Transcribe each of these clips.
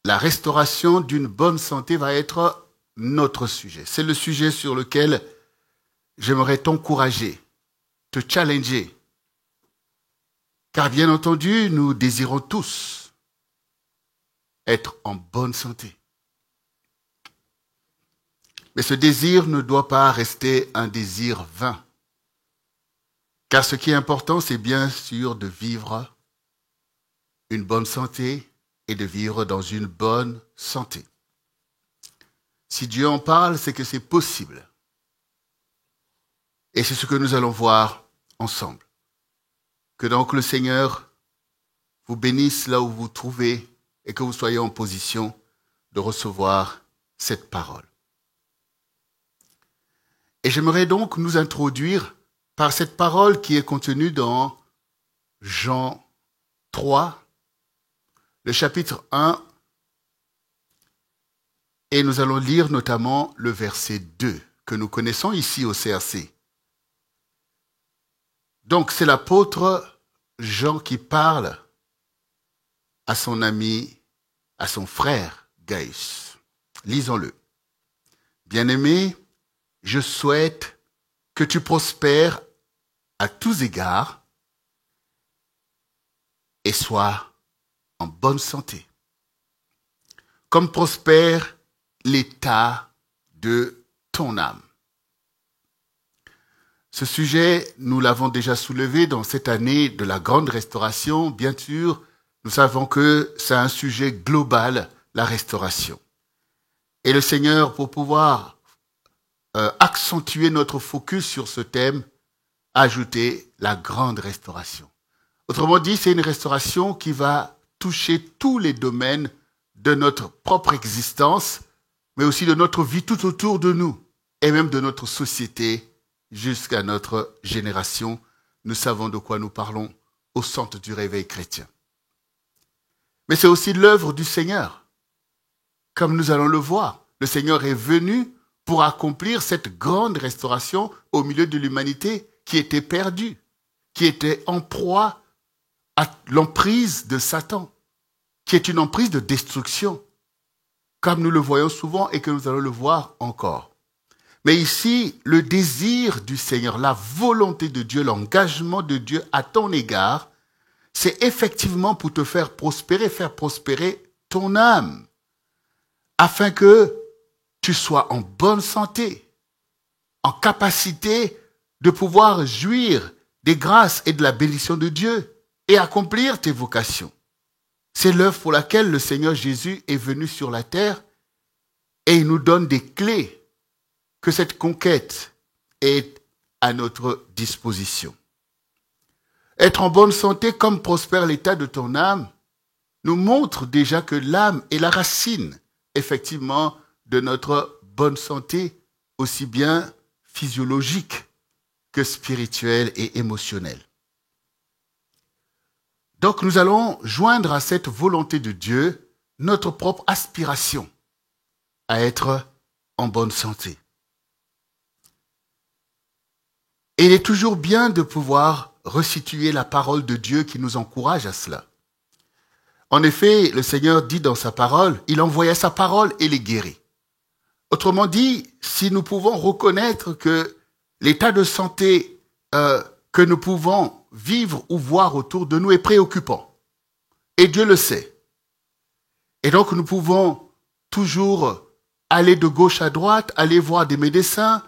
la restauration d'une bonne santé va être notre sujet. C'est le sujet sur lequel j'aimerais t'encourager, te challenger. Car bien entendu, nous désirons tous être en bonne santé. Mais ce désir ne doit pas rester un désir vain. Car ce qui est important, c'est bien sûr de vivre une bonne santé et de vivre dans une bonne santé. Si Dieu en parle, c'est que c'est possible. Et c'est ce que nous allons voir ensemble. Que donc le Seigneur vous bénisse là où vous vous trouvez et que vous soyez en position de recevoir cette parole. Et j'aimerais donc nous introduire par cette parole qui est contenue dans Jean 3, le chapitre 1, et nous allons lire notamment le verset 2 que nous connaissons ici au CRC. Donc c'est l'apôtre Jean qui parle à son ami, à son frère Gaius. Lisons-le. Bien-aimé, je souhaite que tu prospères à tous égards et sois en bonne santé, comme prospère l'état de ton âme. Ce sujet, nous l'avons déjà soulevé dans cette année de la grande restauration. Bien sûr, nous savons que c'est un sujet global, la restauration. Et le Seigneur, pour pouvoir accentuer notre focus sur ce thème, a ajouté la grande restauration. Autrement dit, c'est une restauration qui va toucher tous les domaines de notre propre existence, mais aussi de notre vie tout autour de nous, et même de notre société jusqu'à notre génération. Nous savons de quoi nous parlons au centre du réveil chrétien. Mais c'est aussi l'œuvre du Seigneur. Comme nous allons le voir, le Seigneur est venu pour accomplir cette grande restauration au milieu de l'humanité qui était perdue, qui était en proie à l'emprise de Satan, qui est une emprise de destruction, comme nous le voyons souvent et que nous allons le voir encore. Mais ici, le désir du Seigneur, la volonté de Dieu, l'engagement de Dieu à ton égard, c'est effectivement pour te faire prospérer ton âme, afin que tu sois en bonne santé, en capacité de pouvoir jouir des grâces et de la bénédiction de Dieu et accomplir tes vocations. C'est l'œuvre pour laquelle le Seigneur Jésus est venu sur la terre et il nous donne des clés que cette conquête est à notre disposition. Être en bonne santé comme prospère l'état de ton âme nous montre déjà que l'âme est la racine, effectivement, de notre bonne santé, aussi bien physiologique que spirituelle et émotionnelle. Donc nous allons joindre à cette volonté de Dieu notre propre aspiration à être en bonne santé. Et il est toujours bien de pouvoir resituer la parole de Dieu qui nous encourage à cela. En effet, le Seigneur dit dans sa parole, il envoya sa parole et les guérit. Autrement dit, si nous pouvons reconnaître que l'état de santé que nous pouvons vivre ou voir autour de nous est préoccupant, et Dieu le sait. Et donc nous pouvons toujours aller de gauche à droite, aller voir des médecins,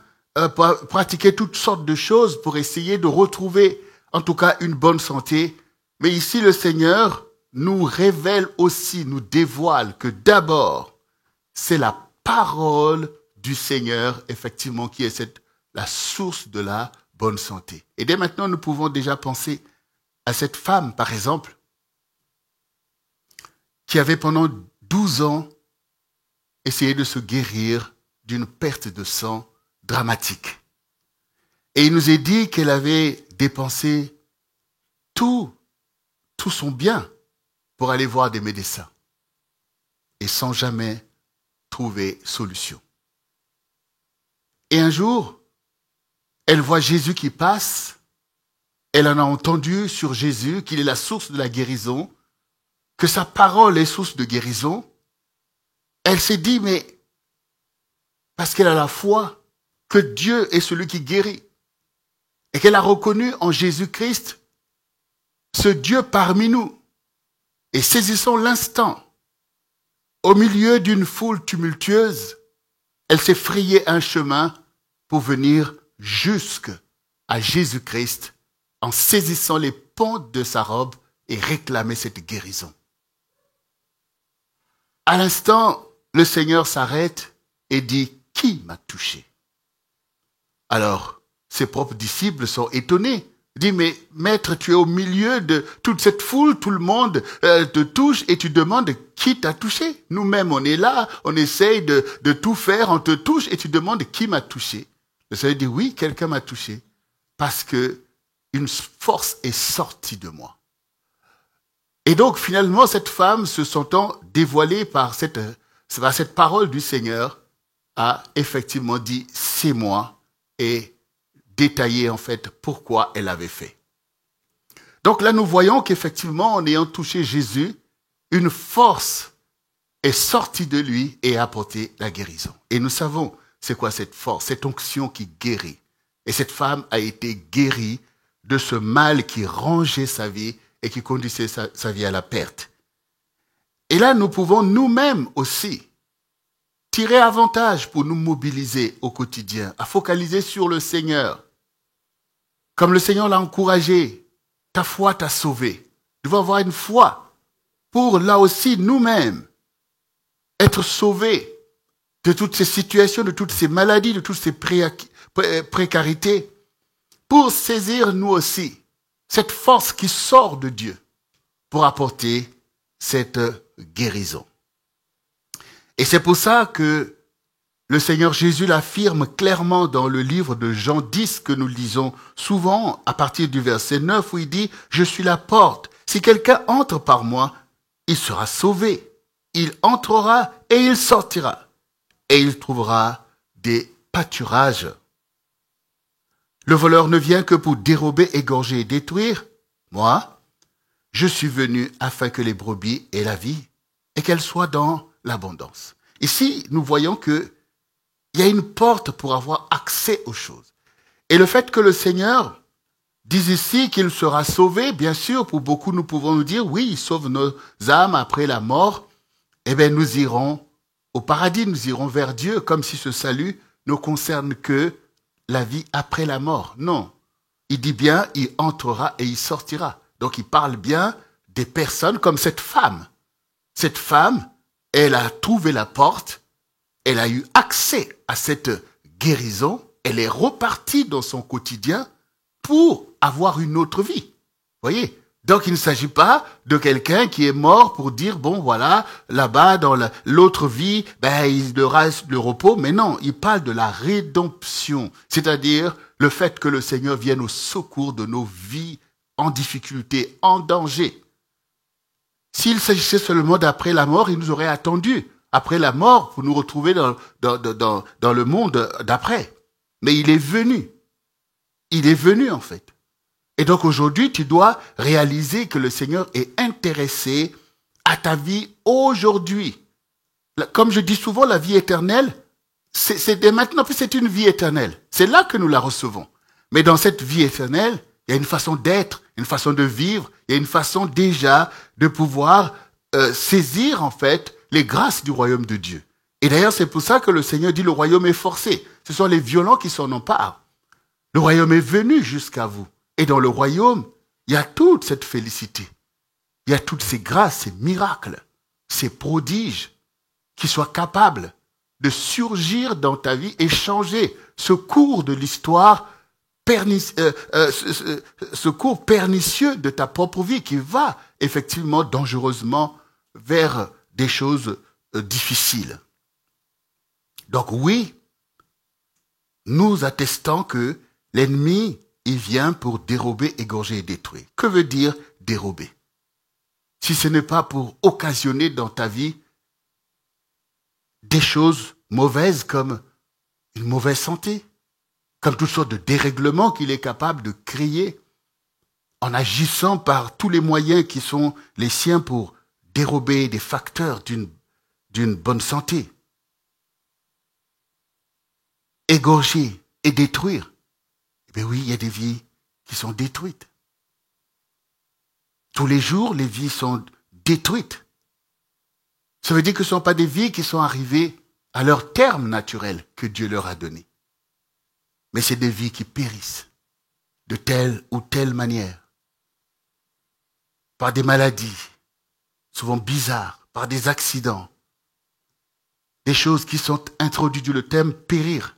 pratiquer toutes sortes de choses pour essayer de retrouver en tout cas une bonne santé. Mais ici le Seigneur nous révèle aussi, nous dévoile que d'abord c'est la parole du Seigneur effectivement qui est la source de la bonne santé. Et dès maintenant nous pouvons déjà penser à cette femme par exemple qui avait pendant 12 ans essayé de se guérir d'une perte de sang dramatique. Et il nous est dit qu'elle avait dépensé tout son bien pour aller voir des médecins et sans jamais trouver solution. Et un jour, elle voit Jésus qui passe, elle en a entendu sur Jésus qu'il est la source de la guérison, que sa parole est source de guérison, Elle s'est dit, mais parce qu'elle a la foi que Dieu est celui qui guérit et qu'elle a reconnu en Jésus-Christ ce Dieu parmi nous. Et saisissant l'instant, au milieu d'une foule tumultueuse, elle s'est frayé un chemin pour venir jusqu'à Jésus-Christ en saisissant les pentes de sa robe et réclamer cette guérison. À l'instant, le Seigneur s'arrête et dit, « Qui m'a touché ?» Alors, ses propres disciples sont étonnés. Il dit, « Mais maître, tu es au milieu de toute cette foule, tout le monde te touche et tu demandes qui t'a touché. Nous-mêmes, on est là, on essaye de tout faire, on te touche et tu demandes qui m'a touché. » Le Seigneur dit, « Oui, quelqu'un m'a touché parce que une force est sortie de moi. » Et donc, finalement, cette femme, se sentant dévoilée par cette parole du Seigneur, a effectivement dit, c'est moi, et détaillé en fait pourquoi elle avait fait. Donc là, nous voyons qu'effectivement, en ayant touché Jésus, une force est sortie de lui et a apporté la guérison. Et nous savons c'est quoi cette force, cette onction qui guérit. Et cette femme a été guérie de ce mal qui rangeait sa vie et qui conduisait sa vie à la perte. Et là, nous pouvons nous-mêmes aussi tirer avantage pour nous mobiliser au quotidien, à focaliser sur le Seigneur. Comme le Seigneur l'a encouragé, ta foi t'a sauvé. Nous devons avoir une foi pour, là aussi, nous-mêmes, être sauvés de toutes ces situations, de toutes ces maladies, de toutes ces précarités, pour saisir, nous aussi, cette force qui sort de Dieu pour apporter cette guérison. Et c'est pour ça que le Seigneur Jésus l'affirme clairement dans le livre de Jean 10 que nous lisons souvent à partir du verset 9 où il dit « Je suis la porte. Si quelqu'un entre par moi, il sera sauvé. Il entrera et il sortira. Et il trouvera des pâturages. » Le voleur ne vient que pour dérober, égorger et détruire. Moi, je suis venu afin que les brebis aient la vie et qu'elles soient dans l'abondance. Ici, nous voyons que il y a une porte pour avoir accès aux choses. Et le fait que le Seigneur dise ici qu'il sera sauvé, bien sûr, pour beaucoup, nous pouvons nous dire, oui, il sauve nos âmes après la mort. Eh bien, nous irons au paradis, nous irons vers Dieu, comme si ce salut ne concerne que la vie après la mort. Non. Il dit bien, il entrera et il sortira. Donc, il parle bien des personnes comme cette femme. Cette femme, elle a trouvé la porte, elle a eu accès à cette guérison, elle est repartie dans son quotidien pour avoir une autre vie. Voyez? Donc il ne s'agit pas de quelqu'un qui est mort pour dire, bon voilà, là-bas dans l'autre vie, il aura le repos. Mais non, il parle de la rédemption, c'est-à-dire le fait que le Seigneur vienne au secours de nos vies en difficulté, en danger. S'il s'agissait seulement d'après la mort, il nous aurait attendu après la mort pour nous retrouver dans le monde d'après. Mais il est venu. Il est venu en fait. Et donc aujourd'hui, tu dois réaliser que le Seigneur est intéressé à ta vie aujourd'hui. Comme je dis souvent, la vie éternelle, c'est dès maintenant, puis c'est une vie éternelle. C'est là que nous la recevons. Mais dans cette vie éternelle, il y a une façon d'être, une façon de vivre, il y a une façon déjà de pouvoir saisir en fait les grâces du royaume de Dieu. Et d'ailleurs, c'est pour ça que le Seigneur dit le royaume est forcé. Ce sont les violents qui s'en emparent. Le royaume est venu jusqu'à vous. Et dans le royaume, il y a toute cette félicité. Il y a toutes ces grâces, ces miracles, ces prodiges qui soient capables de surgir dans ta vie et changer ce cours de l'histoire, ce cours pernicieux de ta propre vie qui va effectivement dangereusement vers des choses difficiles. Donc oui, nous attestons que l'ennemi, il vient pour dérober, égorger et détruire. Que veut dire dérober? Si ce n'est pas pour occasionner dans ta vie des choses mauvaises comme une mauvaise santé, comme toutes sortes de dérèglements qu'il est capable de créer en agissant par tous les moyens qui sont les siens pour dérober des facteurs d'une d'une bonne santé. Égorger et détruire. Eh bien oui, il y a des vies qui sont détruites. Tous les jours, les vies sont détruites. Ça veut dire que ce ne sont pas des vies qui sont arrivées à leur terme naturel que Dieu leur a donné. Mais c'est des vies qui périssent de telle ou telle manière. Par des maladies, souvent bizarres, par des accidents. Des choses qui sont introduites, le thème périr.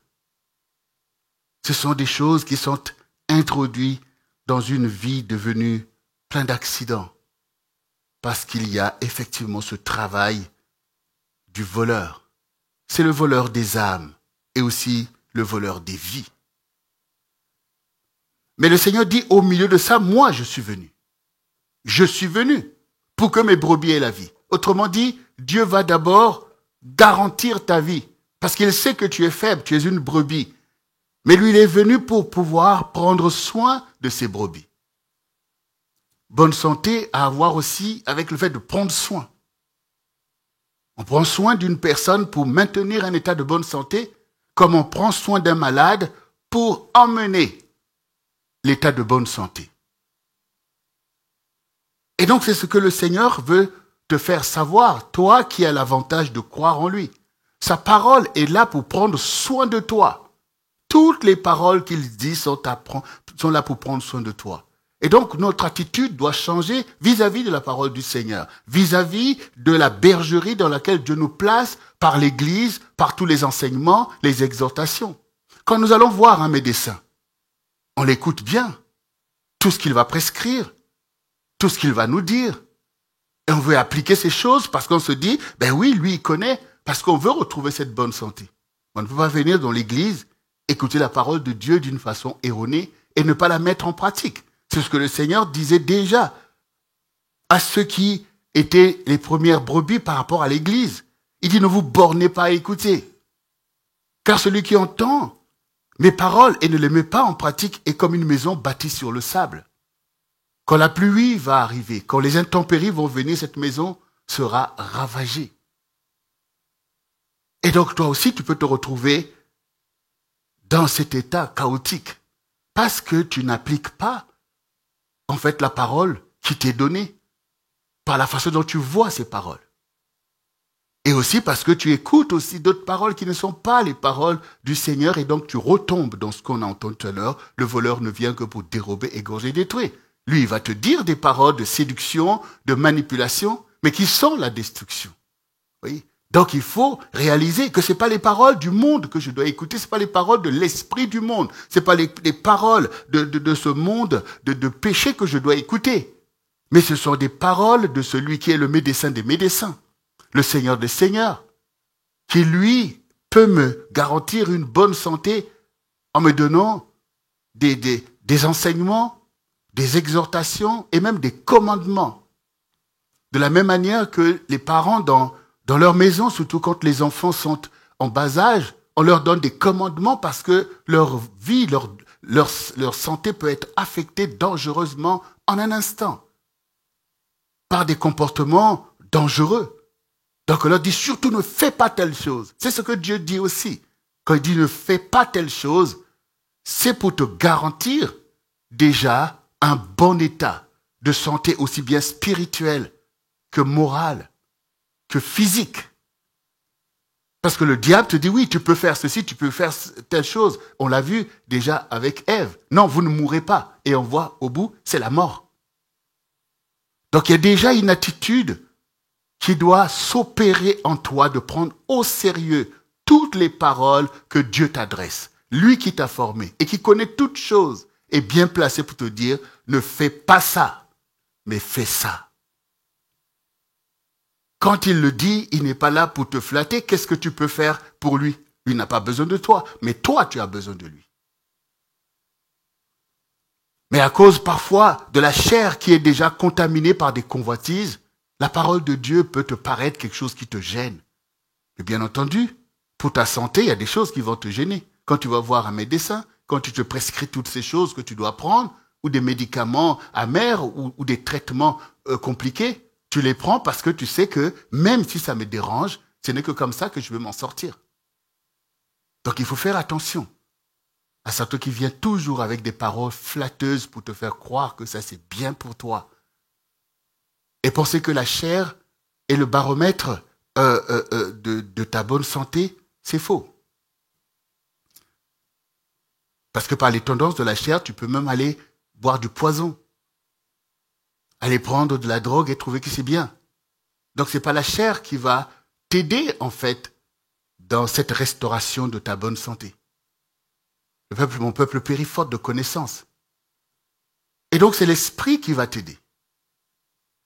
Ce sont des choses qui sont introduites dans une vie devenue plein d'accidents. Parce qu'il y a effectivement ce travail du voleur. C'est le voleur des âmes et aussi le voleur des vies. Mais le Seigneur dit, au milieu de ça, moi je suis venu. Je suis venu pour que mes brebis aient la vie. Autrement dit, Dieu va d'abord garantir ta vie. Parce qu'il sait que tu es faible, tu es une brebis. Mais lui, il est venu pour pouvoir prendre soin de ses brebis. Bonne santé à avoir aussi avec le fait de prendre soin. On prend soin d'une personne pour maintenir un état de bonne santé, comme on prend soin d'un malade pour emmener l'état de bonne santé. Et donc c'est ce que le Seigneur veut te faire savoir, toi qui as l'avantage de croire en lui. Sa parole est là pour prendre soin de toi. Toutes les paroles qu'il dit sont là pour prendre soin de toi. Et donc, notre attitude doit changer vis-à-vis de la parole du Seigneur, vis-à-vis de la bergerie dans laquelle Dieu nous place par l'Église, par tous les enseignements, les exhortations. Quand nous allons voir un médecin, on l'écoute bien, tout ce qu'il va prescrire, tout ce qu'il va nous dire. Et on veut appliquer ces choses parce qu'on se dit, ben oui, lui, il connaît, parce qu'on veut retrouver cette bonne santé. On ne peut pas venir dans l'Église, écouter la parole de Dieu d'une façon erronée et ne pas la mettre en pratique. C'est ce que le Seigneur disait déjà à ceux qui étaient les premières brebis par rapport à l'Église. Il dit, ne vous bornez pas à écouter. Car celui qui entend mes paroles et ne les met pas en pratique est comme une maison bâtie sur le sable. Quand la pluie va arriver, quand les intempéries vont venir, cette maison sera ravagée. Et donc toi aussi, tu peux te retrouver dans cet état chaotique parce que tu n'appliques pas en fait la parole qui t'est donnée par la façon dont tu vois ces paroles. Et aussi parce que tu écoutes aussi d'autres paroles qui ne sont pas les paroles du Seigneur et donc tu retombes dans ce qu'on a entendu tout à l'heure. Le voleur ne vient que pour dérober, égorger, détruire. Lui, il va te dire des paroles de séduction, de manipulation, mais qui sont la destruction. Oui. Donc il faut réaliser que ce n'est pas les paroles du monde que je dois écouter, ce n'est pas les paroles de l'esprit du monde, ce n'est pas les paroles de ce monde de péché que je dois écouter. Mais ce sont des paroles de celui qui est le médecin des médecins, le Seigneur des seigneurs, qui lui peut me garantir une bonne santé en me donnant des enseignements, des exhortations et même des commandements. De la même manière que les parents dans leur maison, surtout quand les enfants sont en bas âge, on leur donne des commandements parce que leur vie, leur santé peut être affectée dangereusement en un instant par des comportements dangereux. Donc on leur dit surtout ne fais pas telle chose. C'est ce que Dieu dit aussi. Quand il dit ne fais pas telle chose, c'est pour te garantir déjà un bon état de santé aussi bien spirituelle que morale, que physique. Parce que le diable te dit, oui, tu peux faire ceci, tu peux faire telle chose. On l'a vu déjà avec Ève. Non, vous ne mourrez pas. Et on voit au bout, c'est la mort. Donc il y a déjà une attitude qui doit s'opérer en toi de prendre au sérieux toutes les paroles que Dieu t'adresse. Lui qui t'a formé et qui connaît toutes choses est bien placé pour te dire, ne fais pas ça, mais fais ça. Quand il le dit, il n'est pas là pour te flatter. Qu'est-ce que tu peux faire pour lui? Lui n'a pas besoin de toi, mais toi, tu as besoin de lui. Mais à cause parfois de la chair qui est déjà contaminée par des convoitises, la parole de Dieu peut te paraître quelque chose qui te gêne. Mais bien entendu, pour ta santé, il y a des choses qui vont te gêner. Quand tu vas voir un médecin, quand tu te prescris toutes ces choses que tu dois prendre, ou des médicaments amers, ou des traitements compliqués, tu les prends parce que tu sais que même si ça me dérange, Ce n'est que comme ça que je vais m'en sortir. Donc il faut faire attention à certains qui viennent toujours avec des paroles flatteuses pour te faire croire que ça c'est bien pour toi. Et penser que la chair est le baromètre de ta bonne santé, c'est faux. Parce que par les tendances de la chair, tu peux même aller boire du poison, aller prendre de la drogue et trouver que c'est bien. Donc c'est pas la chair qui va t'aider en fait dans cette restauration de ta bonne santé. Mon peuple périt faute de connaissances. Et donc c'est l'esprit qui va t'aider.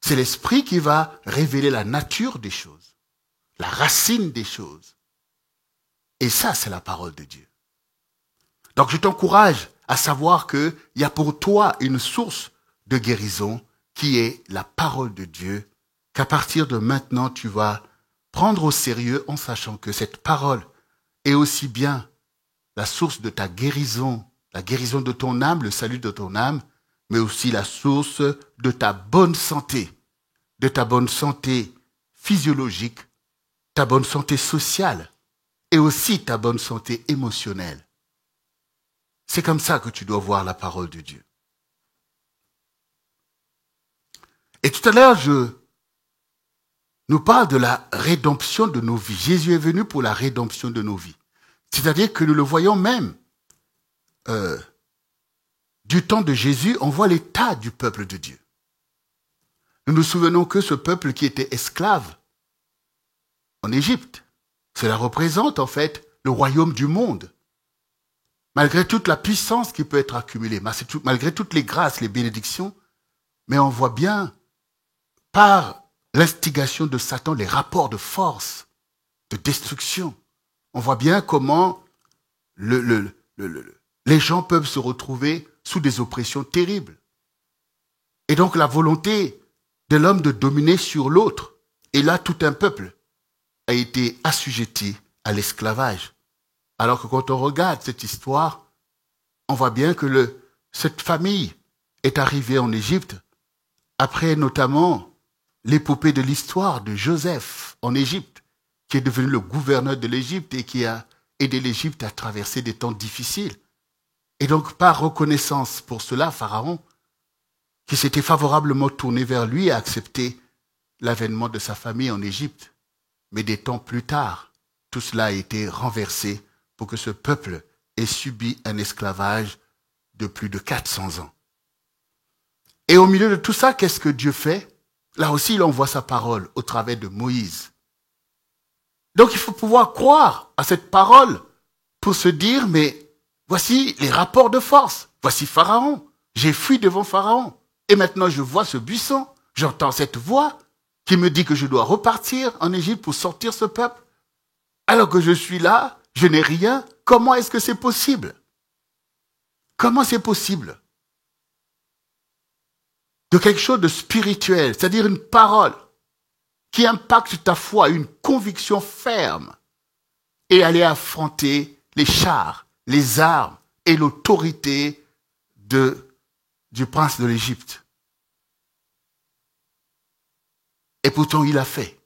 C'est l'esprit qui va révéler la nature des choses, la racine des choses. Et ça, c'est la parole de Dieu. Donc je t'encourage à savoir qu'il y a pour toi une source de guérison qui est la parole de Dieu, qu'à partir de maintenant tu vas prendre au sérieux en sachant que cette parole est aussi bien la source de ta guérison, la guérison de ton âme, le salut de ton âme, mais aussi la source de ta bonne santé physiologique, ta bonne santé sociale et aussi ta bonne santé émotionnelle. C'est comme ça que tu dois voir la parole de Dieu. Et tout à l'heure, je nous parle de la rédemption de nos vies. Jésus est venu pour la rédemption de nos vies. C'est-à-dire que nous le voyons même. Du temps de Jésus, on voit l'état du peuple de Dieu. Nous nous souvenons que ce peuple qui était esclave en Égypte, cela représente en fait le royaume du monde. Malgré toute la puissance qui peut être accumulée, malgré toutes les grâces, les bénédictions, mais on voit bien par l'instigation de Satan les rapports de force, de destruction. On voit bien comment les gens peuvent se retrouver sous des oppressions terribles. Et donc la volonté de l'homme de dominer sur l'autre, et là tout un peuple a été assujetti à l'esclavage. Alors que quand on regarde cette histoire, on voit bien que cette famille est arrivée en Égypte après notamment l'épopée de l'histoire de Joseph en Égypte, qui est devenu le gouverneur de l'Égypte et qui a aidé l'Égypte à traverser des temps difficiles. Et donc, par reconnaissance pour cela, Pharaon, qui s'était favorablement tourné vers lui, a accepté l'avènement de sa famille en Égypte. Mais des temps plus tard, tout cela a été renversé pour que ce peuple ait subi un esclavage de plus de 400 ans. Et au milieu de tout ça, qu'est-ce que Dieu fait? Là aussi, il envoie sa parole au travers de Moïse. Donc, il faut pouvoir croire à cette parole pour se dire, mais voici les rapports de force. Voici Pharaon. J'ai fui devant Pharaon. Et maintenant, je vois ce buisson. J'entends cette voix qui me dit que je dois repartir en Égypte pour sortir ce peuple. Alors que je suis là, je n'ai rien. Comment est-ce que c'est possible? Comment c'est possible? De quelque chose de spirituel, c'est-à-dire une parole qui impacte ta foi, une conviction ferme, et aller affronter les chars, les armes et l'autorité du prince de l'Égypte. Et pourtant, il a fait.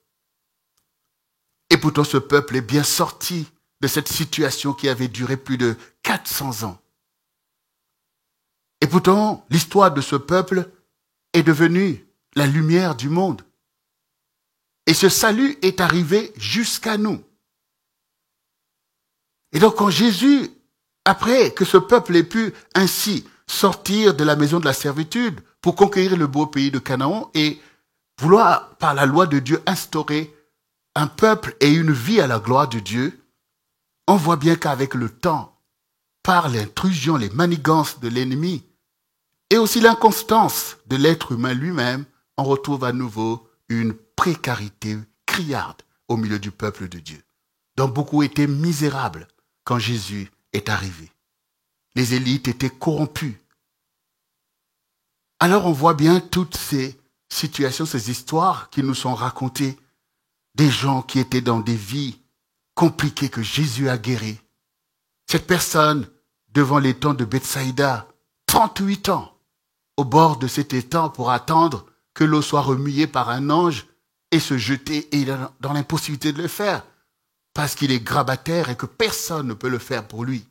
Et pourtant, ce peuple est bien sorti de cette situation qui avait duré plus de 400 ans. Et pourtant, l'histoire de ce peuple est devenue la lumière du monde. Et ce salut est arrivé jusqu'à nous. Et donc quand Jésus, après que ce peuple ait pu ainsi sortir de la maison de la servitude pour conquérir le beau pays de Canaan et vouloir par la loi de Dieu instaurer un peuple et une vie à la gloire de Dieu, on voit bien qu'avec le temps, par l'intrusion, les manigances de l'ennemi, et aussi l'inconstance de l'être humain lui-même, on retrouve à nouveau une précarité criarde au milieu du peuple de Dieu, dont beaucoup étaient misérables quand Jésus est arrivé. Les élites étaient corrompues. Alors on voit bien toutes ces situations, ces histoires qui nous sont racontées, des gens qui étaient dans des vies compliquées que Jésus a guéries. Cette personne, devant l'étang de Bethsaïda, 38 ans, au bord de cet étang pour attendre que l'eau soit remuée par un ange et se jeter, et il est dans l'impossibilité de le faire, parce qu'il est grabataire et que personne ne peut le faire pour lui.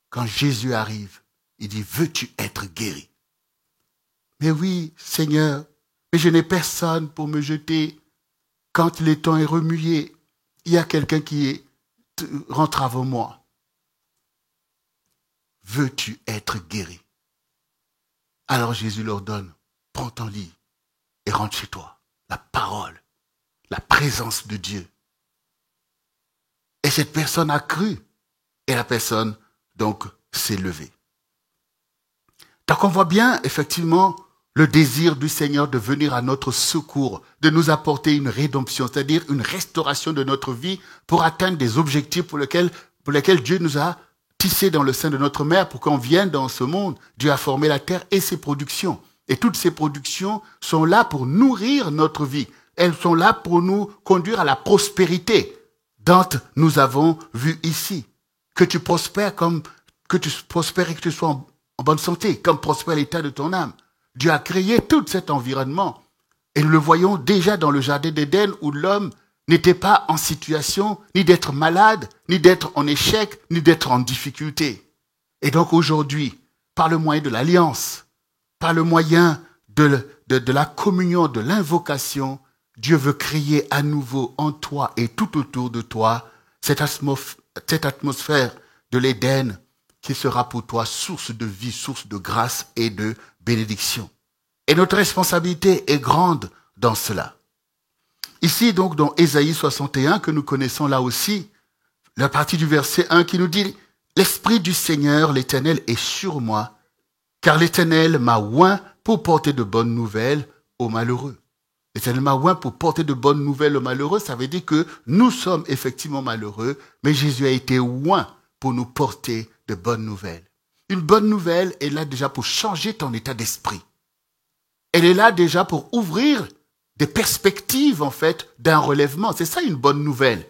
Quand Jésus arrive, il dit, veux-tu être guéri? Mais oui, Seigneur, mais je n'ai personne pour me jeter. Quand l'étang est remué, il y a quelqu'un qui rentre avant moi. Veux-tu être guéri? Alors Jésus leur donne, prends ton lit et rentre chez toi. La parole, la présence de Dieu. Et cette personne a cru. Et la personne, donc, s'est levée. Donc on voit bien, effectivement, le désir du Seigneur de venir à notre secours, de nous apporter une rédemption, c'est-à-dire une restauration de notre vie pour atteindre des objectifs pour lesquels Dieu nous a tissés dans le sein de notre mère pour qu'on vienne dans ce monde. Dieu a formé la terre et ses productions. Et toutes ces productions sont là pour nourrir notre vie. Elles sont là pour nous conduire à la prospérité dont nous avons vu ici. Que tu prospères et que tu sois en bonne santé, comme prospère l'état de ton âme. Dieu a créé tout cet environnement. Et nous le voyons déjà dans le jardin d'Éden où l'homme n'était pas en situation ni d'être malade, ni d'être en échec, ni d'être en difficulté. Et donc aujourd'hui, par le moyen de l'alliance, par le moyen de la communion, de l'invocation, Dieu veut créer à nouveau en toi et tout autour de toi cette atmosphère de l'Éden qui sera pour toi source de vie, source de grâce et de bénédiction. Et notre responsabilité est grande dans cela. Ici, donc, dans Ésaïe 61, que nous connaissons là aussi, la partie du verset 1 qui nous dit « L'Esprit du Seigneur, l'Éternel, est sur moi, car l'Éternel m'a oint pour porter de bonnes nouvelles aux malheureux. » L'Éternel m'a oint pour porter de bonnes nouvelles aux malheureux, ça veut dire que nous sommes effectivement malheureux, mais Jésus a été oint pour nous porter de bonnes nouvelles. Une bonne nouvelle est là déjà pour changer ton état d'esprit. Elle est là déjà pour ouvrir des perspectives, en fait, d'un relèvement. C'est ça une bonne nouvelle.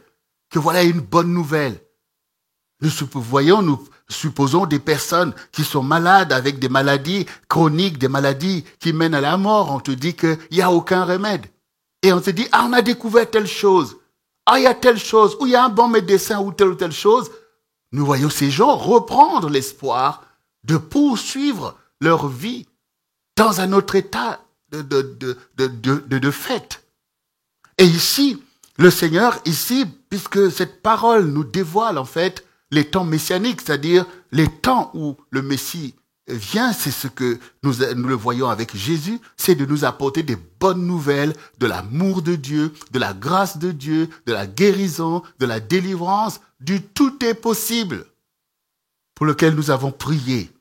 Que voilà une bonne nouvelle. Nous supposons des personnes qui sont malades avec des maladies chroniques, des maladies qui mènent à la mort. On te dit qu'il n'y a aucun remède. Et on te dit, on a découvert telle chose. Il y a telle chose. Ou il y a un bon médecin ou telle chose. Nous voyons ces gens reprendre l'espoir de poursuivre leur vie dans un autre état de fait. Et ici, le Seigneur, puisque cette parole nous dévoile en fait les temps messianiques, c'est-à-dire les temps où le Messie vient, c'est ce que nous le voyons avec Jésus, c'est de nous apporter des bonnes nouvelles de l'amour de Dieu, de la grâce de Dieu, de la guérison, de la délivrance, du tout est possible, pour lequel nous avons prié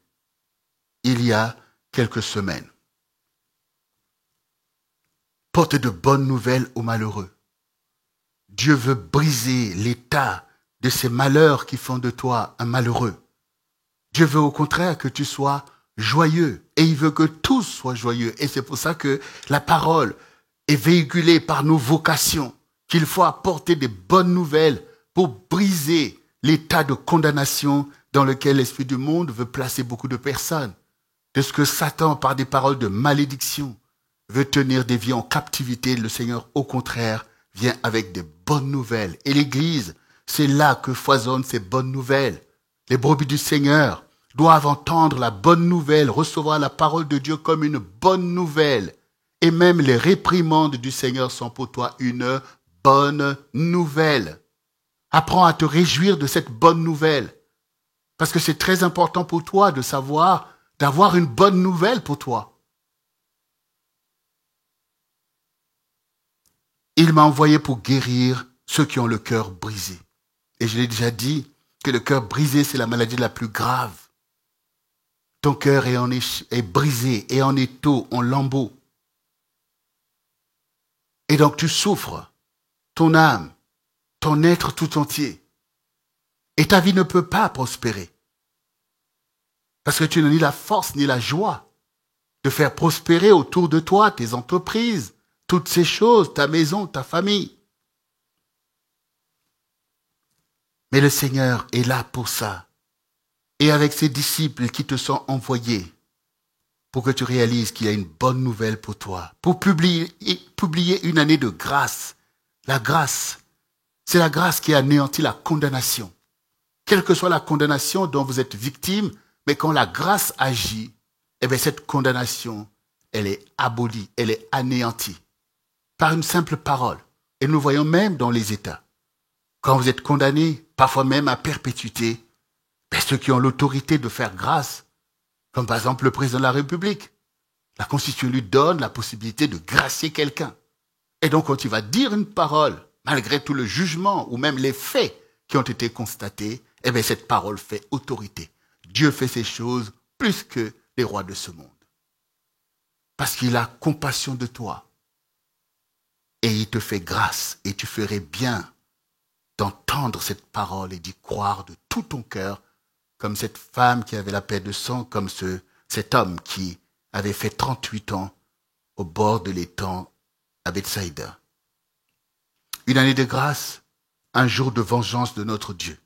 il y a quelques semaines. Porte de bonnes nouvelles aux malheureux. Dieu veut briser l'état de ces malheurs qui font de toi un malheureux. Dieu veut au contraire que tu sois joyeux et il veut que tous soient joyeux. Et c'est pour ça que la parole est véhiculée par nos vocations, qu'il faut apporter des bonnes nouvelles pour briser l'état de condamnation dans lequel l'esprit du monde veut placer beaucoup de personnes. De ce que Satan, par des paroles de malédiction, veut tenir des vies en captivité, le Seigneur, au contraire, vient avec des bonnes nouvelles. Et l'Église, c'est là que foisonnent ces bonnes nouvelles. Les brebis du Seigneur doivent entendre la bonne nouvelle, recevoir la parole de Dieu comme une bonne nouvelle. Et même les réprimandes du Seigneur sont pour toi une bonne nouvelle. Apprends à te réjouir de cette bonne nouvelle. Parce que c'est très important pour toi de savoir, d'avoir une bonne nouvelle pour toi. Il m'a envoyé pour guérir ceux qui ont le cœur brisé. Et je l'ai déjà dit que le cœur brisé, c'est la maladie la plus grave. Ton cœur est brisé, et en étau, en lambeaux. Et donc tu souffres, ton âme, ton être tout entier. Et ta vie ne peut pas prospérer. Parce que tu n'as ni la force ni la joie de faire prospérer autour de toi tes entreprises, toutes ces choses, ta maison, ta famille. Mais le Seigneur est là pour ça. Et avec ses disciples qui te sont envoyés pour que tu réalises qu'il y a une bonne nouvelle pour toi, pour publier une année de grâce. La grâce, c'est la grâce qui anéantit la condamnation. Quelle que soit la condamnation dont vous êtes victime, mais quand la grâce agit, eh bien cette condamnation, elle est abolie, elle est anéantie par une simple parole. Et nous voyons même dans les États. Quand vous êtes condamné, parfois même à perpétuité, ben ceux qui ont l'autorité de faire grâce, comme par exemple le président de la République, la Constitution lui donne la possibilité de gracier quelqu'un. Et donc quand il va dire une parole, malgré tout le jugement ou même les faits qui ont été constatés, eh bien cette parole fait autorité. Dieu fait ces choses plus que les rois de ce monde. Parce qu'il a compassion de toi. Et il te fait grâce. Et tu ferais bien d'entendre cette parole et d'y croire de tout ton cœur, comme cette femme qui avait la paix de sang, comme cet homme qui avait fait 38 ans au bord de l'étang à Bethsaïda. Une année de grâce, un jour de vengeance de notre Dieu.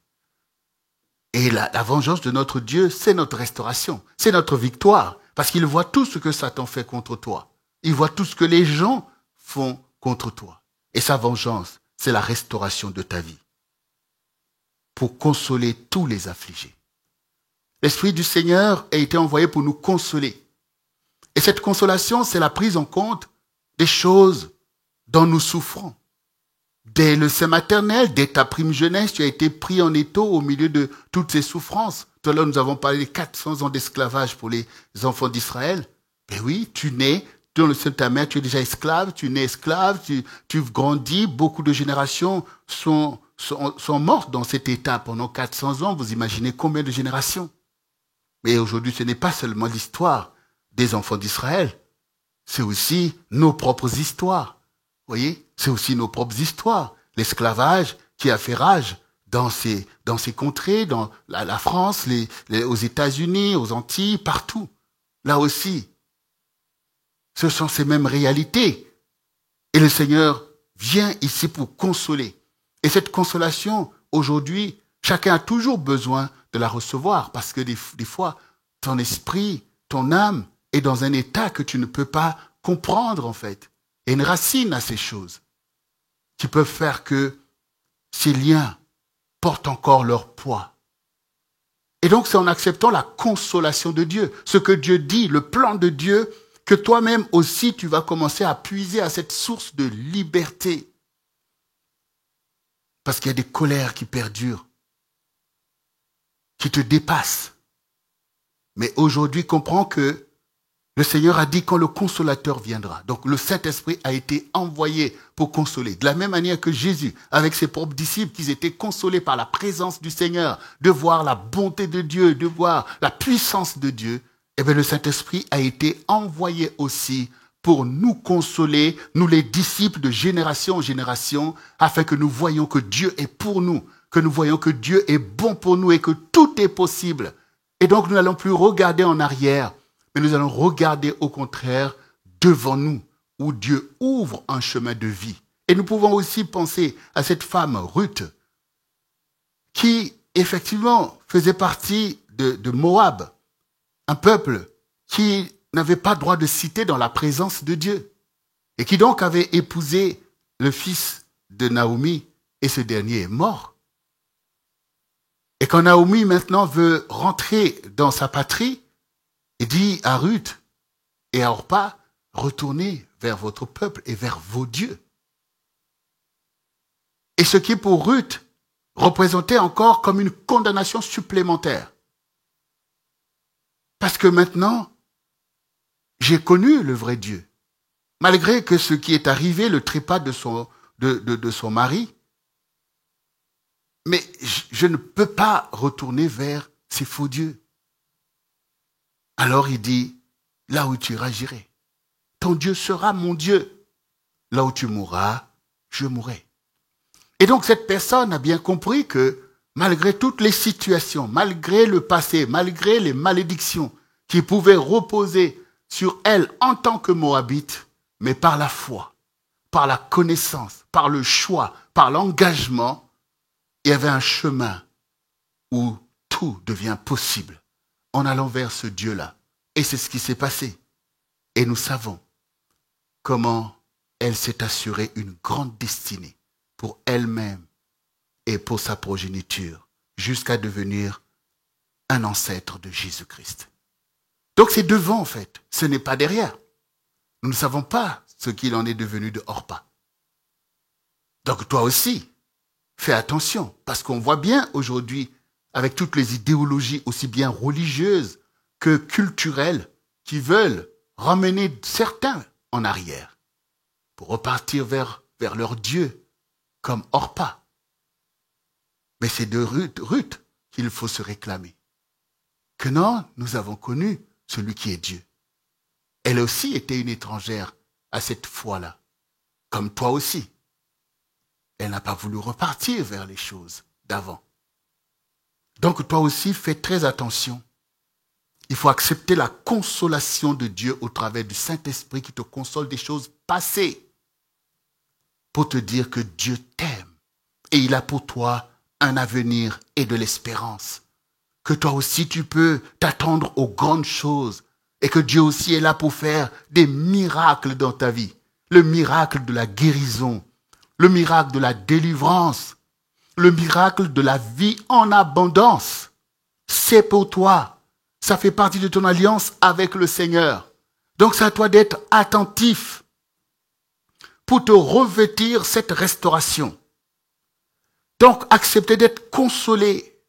Et la vengeance de notre Dieu, c'est notre restauration, c'est notre victoire, parce qu'il voit tout ce que Satan fait contre toi. Il voit tout ce que les gens font contre toi. Et sa vengeance, c'est la restauration de ta vie, pour consoler tous les affligés. L'Esprit du Seigneur a été envoyé pour nous consoler. Et cette consolation, c'est la prise en compte des choses dont nous souffrons. Dès le sein maternel, dès ta prime jeunesse, tu as été pris en étau au milieu de toutes ces souffrances. Tout à l'heure, nous avons parlé des 400 ans d'esclavage pour les enfants d'Israël. Ben oui, tu nais, dans le sein de ta mère, tu es déjà esclave, tu nais esclave, tu grandis, beaucoup de générations sont mortes dans cet état pendant 400 ans. Vous imaginez combien de générations? Mais aujourd'hui, ce n'est pas seulement l'histoire des enfants d'Israël, c'est aussi nos propres histoires. Vous voyez, c'est aussi nos propres histoires. L'esclavage qui a fait rage dans ces contrées, dans la France, aux États-Unis, aux Antilles, partout. Là aussi, ce sont ces mêmes réalités. Et le Seigneur vient ici pour consoler. Et cette consolation, aujourd'hui, chacun a toujours besoin de la recevoir parce que des fois, ton esprit, ton âme est dans un état que tu ne peux pas comprendre en fait. Et une racine à ces choses qui peuvent faire que ces liens portent encore leur poids. Et donc c'est en acceptant la consolation de Dieu, ce que Dieu dit, le plan de Dieu, que toi-même aussi tu vas commencer à puiser à cette source de liberté. Parce qu'il y a des colères qui perdurent, qui te dépassent. Mais aujourd'hui, comprends que le Seigneur a dit quand le consolateur viendra. Donc le Saint-Esprit a été envoyé pour consoler. De la même manière que Jésus, avec ses propres disciples, qu'ils étaient consolés par la présence du Seigneur, de voir la bonté de Dieu, de voir la puissance de Dieu, eh bien le Saint-Esprit a été envoyé aussi pour nous consoler, nous les disciples de génération en génération, afin que nous voyions que Dieu est pour nous, que nous voyions que Dieu est bon pour nous et que tout est possible. Et donc nous n'allons plus regarder en arrière, mais nous allons regarder au contraire devant nous, où Dieu ouvre un chemin de vie. Et nous pouvons aussi penser à cette femme Ruth, qui effectivement faisait partie de Moab, un peuple qui n'avait pas droit de citer dans la présence de Dieu, et qui donc avait épousé le fils de Naomi, et ce dernier est mort. Et quand Naomi maintenant veut rentrer dans sa patrie, il dit à Ruth et à Orpa, retournez vers votre peuple et vers vos dieux. Et ce qui pour Ruth représentait encore comme une condamnation supplémentaire. Parce que maintenant, j'ai connu le vrai Dieu. Malgré que ce qui est arrivé le trépas de son mari, mais je ne peux pas retourner vers ces faux dieux. Alors il dit, là où tu iras, j'irai. Ton Dieu sera mon Dieu. Là où tu mourras, je mourrai. Et donc cette personne a bien compris que malgré toutes les situations, malgré le passé, malgré les malédictions qui pouvaient reposer sur elle en tant que Moabite, mais par la foi, par la connaissance, par le choix, par l'engagement, il y avait un chemin où tout devient possible en allant vers ce Dieu-là. Et c'est ce qui s'est passé. Et nous savons comment elle s'est assurée une grande destinée pour elle-même et pour sa progéniture, jusqu'à devenir un ancêtre de Jésus-Christ. Donc c'est devant en fait, ce n'est pas derrière. Nous ne savons pas ce qu'il en est devenu de Orpa. Donc toi aussi, fais attention, parce qu'on voit bien aujourd'hui, avec toutes les idéologies aussi bien religieuses que culturelles, qui veulent ramener certains en arrière, pour repartir vers leur Dieu, comme Orpa. Mais c'est de Ruth qu'il faut se réclamer. Que non, nous avons connu celui qui est Dieu. Elle aussi était une étrangère à cette foi-là, comme toi aussi. Elle n'a pas voulu repartir vers les choses d'avant. Donc toi aussi, fais très attention. Il faut accepter la consolation de Dieu au travers du Saint-Esprit qui te console des choses passées pour te dire que Dieu t'aime et il a pour toi un avenir et de l'espérance. Que toi aussi tu peux t'attendre aux grandes choses et que Dieu aussi est là pour faire des miracles dans ta vie. Le miracle de la guérison, le miracle de la délivrance, le miracle de la vie en abondance. C'est pour toi. Ça fait partie de ton alliance avec le Seigneur. Donc c'est à toi d'être attentif pour te revêtir cette restauration. Donc accepter d'être consolé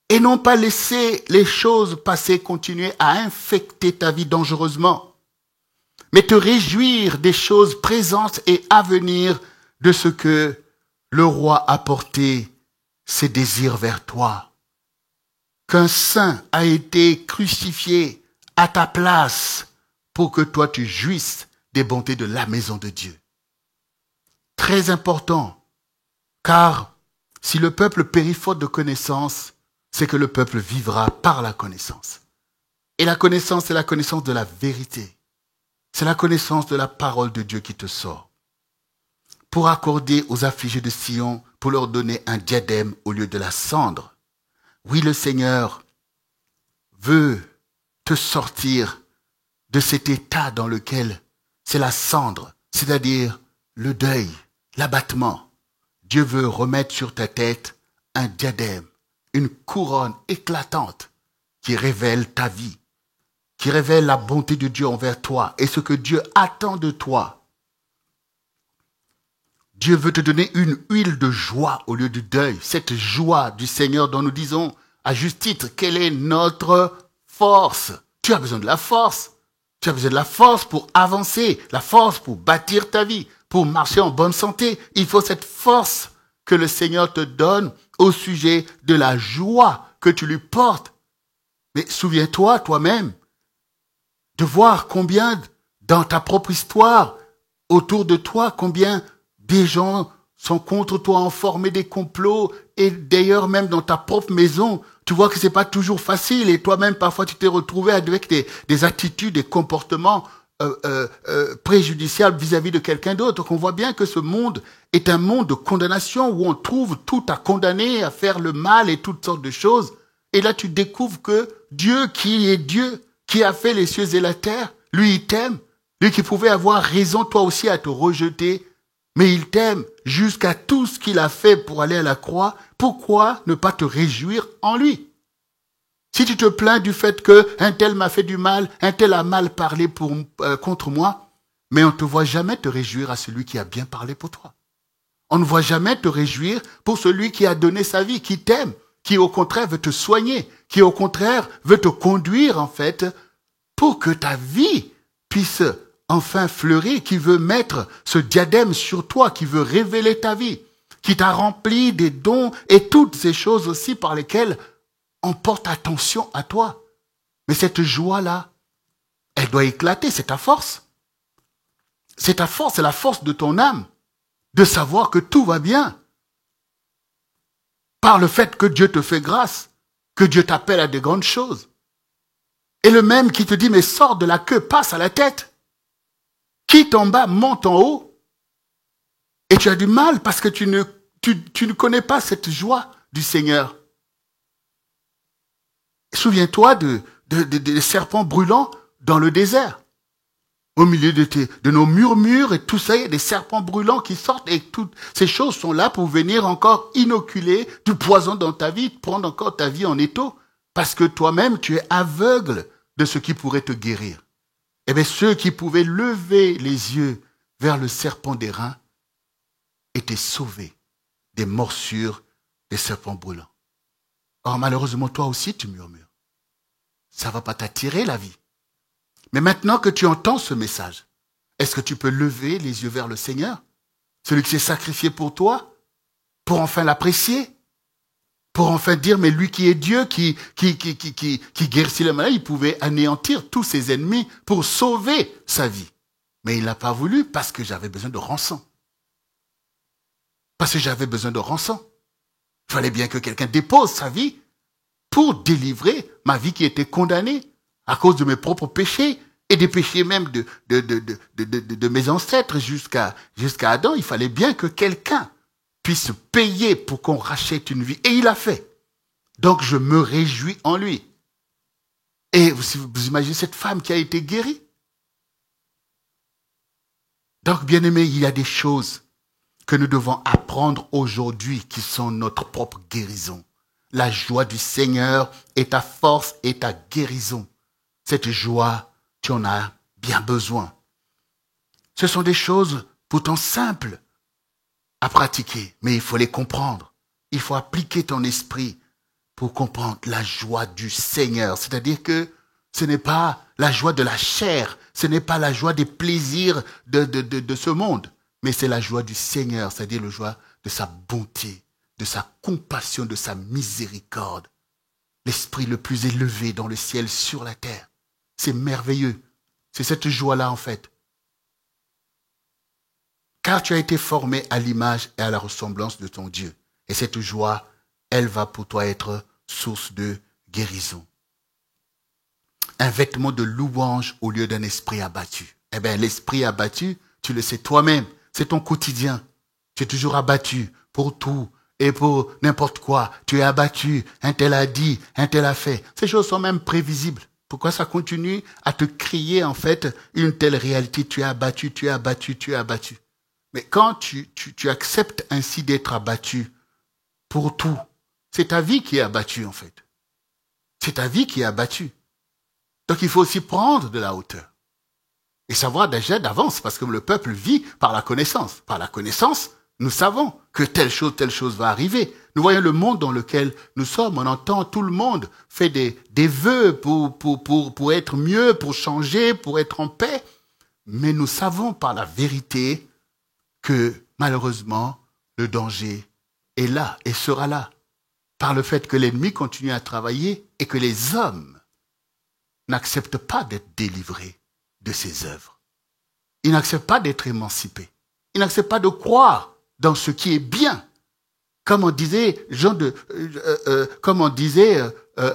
et non pas laisser les choses passées continuer à infecter ta vie dangereusement, mais te réjouir des choses présentes et à venir de ce que le roi a porté ses désirs vers toi. Qu'un saint a été crucifié à ta place pour que toi tu jouisses des bontés de la maison de Dieu. Très important, car si le peuple périt faute de connaissance, c'est que le peuple vivra par la connaissance. Et la connaissance, c'est la connaissance de la vérité. C'est la connaissance de la parole de Dieu qui te sort. Pour accorder aux affligés de Sion, pour leur donner un diadème au lieu de la cendre. Oui, le Seigneur veut te sortir de cet état dans lequel c'est la cendre, c'est-à-dire le deuil, l'abattement. Dieu veut remettre sur ta tête un diadème, une couronne éclatante qui révèle ta vie, qui révèle la bonté de Dieu envers toi et ce que Dieu attend de toi. Dieu veut te donner une huile de joie au lieu du deuil, cette joie du Seigneur dont nous disons à juste titre, quelle est notre force? Tu as besoin de la force. Tu as besoin de la force pour avancer, la force pour bâtir ta vie, pour marcher en bonne santé. Il faut cette force que le Seigneur te donne au sujet de la joie que tu lui portes. Mais souviens-toi toi-même de voir combien dans ta propre histoire, autour de toi, combien des gens sont contre toi, ont formé des complots, et d'ailleurs même dans ta propre maison, tu vois que c'est pas toujours facile, et toi-même parfois tu t'es retrouvé avec des attitudes, des comportements préjudiciables vis-à-vis de quelqu'un d'autre. Donc on voit bien que ce monde est un monde de condamnation où on trouve tout à condamner, à faire le mal et toutes sortes de choses. Et là tu découvres que Dieu qui est Dieu, qui a fait les cieux et la terre, lui il t'aime, lui qui pouvait avoir raison toi aussi à te rejeter, mais il t'aime jusqu'à tout ce qu'il a fait pour aller à la croix. Pourquoi ne pas te réjouir en lui? Si tu te plains du fait qu'un tel m'a fait du mal, un tel a mal parlé contre moi, mais on ne te voit jamais te réjouir à celui qui a bien parlé pour toi. On ne voit jamais te réjouir pour celui qui a donné sa vie, qui t'aime, qui au contraire veut te soigner, qui au contraire veut te conduire en fait pour que ta vie puisse enfin fleurir, qui veut mettre ce diadème sur toi, qui veut révéler ta vie, qui t'a rempli des dons et toutes ces choses aussi par lesquelles on porte attention à toi. Mais cette joie-là, elle doit éclater, c'est ta force. C'est ta force, c'est la force de ton âme, de savoir que tout va bien. Par le fait que Dieu te fait grâce, que Dieu t'appelle à des grandes choses. Et le même qui te dit, mais sors de la queue, passe à la tête. Quitte en bas, monte en haut. Et tu as du mal parce que tu ne connais pas cette joie du Seigneur. Souviens-toi de de serpents brûlants dans le désert. Au milieu de nos murmures et tout ça, il y a des serpents brûlants qui sortent et toutes ces choses sont là pour venir encore inoculer du poison dans ta vie, prendre encore ta vie en étau, parce que toi-même, tu es aveugle de ce qui pourrait te guérir. Eh bien, ceux qui pouvaient lever les yeux vers le serpent d'airain étaient sauvés des morsures des serpents brûlants. Or, malheureusement, toi aussi, tu murmures. Ça ne va pas t'attirer la vie. Mais maintenant que tu entends ce message, est-ce que tu peux lever les yeux vers le Seigneur, celui qui s'est sacrifié pour toi, pour enfin l'apprécier, pour enfin dire, mais lui qui est Dieu, qui guérit les malades, il pouvait anéantir tous ses ennemis pour sauver sa vie. Mais il n'a pas voulu parce que j'avais besoin de rançon. Parce que j'avais besoin de rançon. Il fallait bien que quelqu'un dépose sa vie pour délivrer ma vie qui était condamnée à cause de mes propres péchés et des péchés même de mes ancêtres jusqu'à Adam. Il fallait bien que quelqu'un puisse payer pour qu'on rachète une vie. Et il a fait. Donc je me réjouis en lui. Et vous imaginez cette femme qui a été guérie. Donc, bien aimé, il y a des choses que nous devons apprendre aujourd'hui qui sont notre propre guérison. La joie du Seigneur est ta force et ta guérison. Cette joie, tu en as bien besoin. Ce sont des choses pourtant simples à pratiquer, mais il faut les comprendre. Il faut appliquer ton esprit pour comprendre la joie du Seigneur. C'est-à-dire que ce n'est pas la joie de la chair, ce n'est pas la joie des plaisirs de ce monde, mais c'est la joie du Seigneur, c'est-à-dire la joie de sa bonté, de sa compassion, de sa miséricorde. L'esprit le plus élevé dans le ciel, sur la terre. C'est merveilleux. C'est cette joie-là, en fait. Car tu as été formé à l'image et à la ressemblance de ton Dieu. Et cette joie, elle va pour toi être source de guérison. Un vêtement de louange au lieu d'un esprit abattu. Eh bien, l'esprit abattu, tu le sais toi-même, c'est ton quotidien. Tu es toujours abattu pour tout et pour n'importe quoi. Tu es abattu, un tel a dit, un tel a fait. Ces choses sont même prévisibles. Pourquoi ça continue à te crier, en fait, une telle réalité? Tu es abattu, tu es abattu, tu es abattu. Mais quand tu acceptes ainsi d'être abattu pour tout, c'est ta vie qui est abattue, en fait. C'est ta vie qui est abattue. Donc il faut aussi prendre de la hauteur. Et savoir déjà d'avance, parce que le peuple vit par la connaissance. Par la connaissance, nous savons que telle chose va arriver. Nous voyons le monde dans lequel nous sommes. On entend tout le monde fait des vœux pour être mieux, pour changer, pour être en paix. Mais nous savons par la vérité que malheureusement, le danger est là et sera là. Par le fait que l'ennemi continue à travailler et que les hommes n'acceptent pas d'être délivrés de ses œuvres. Ils n'acceptent pas d'être émancipés. Ils n'acceptent pas de croire dans ce qui est bien. Comme on disait,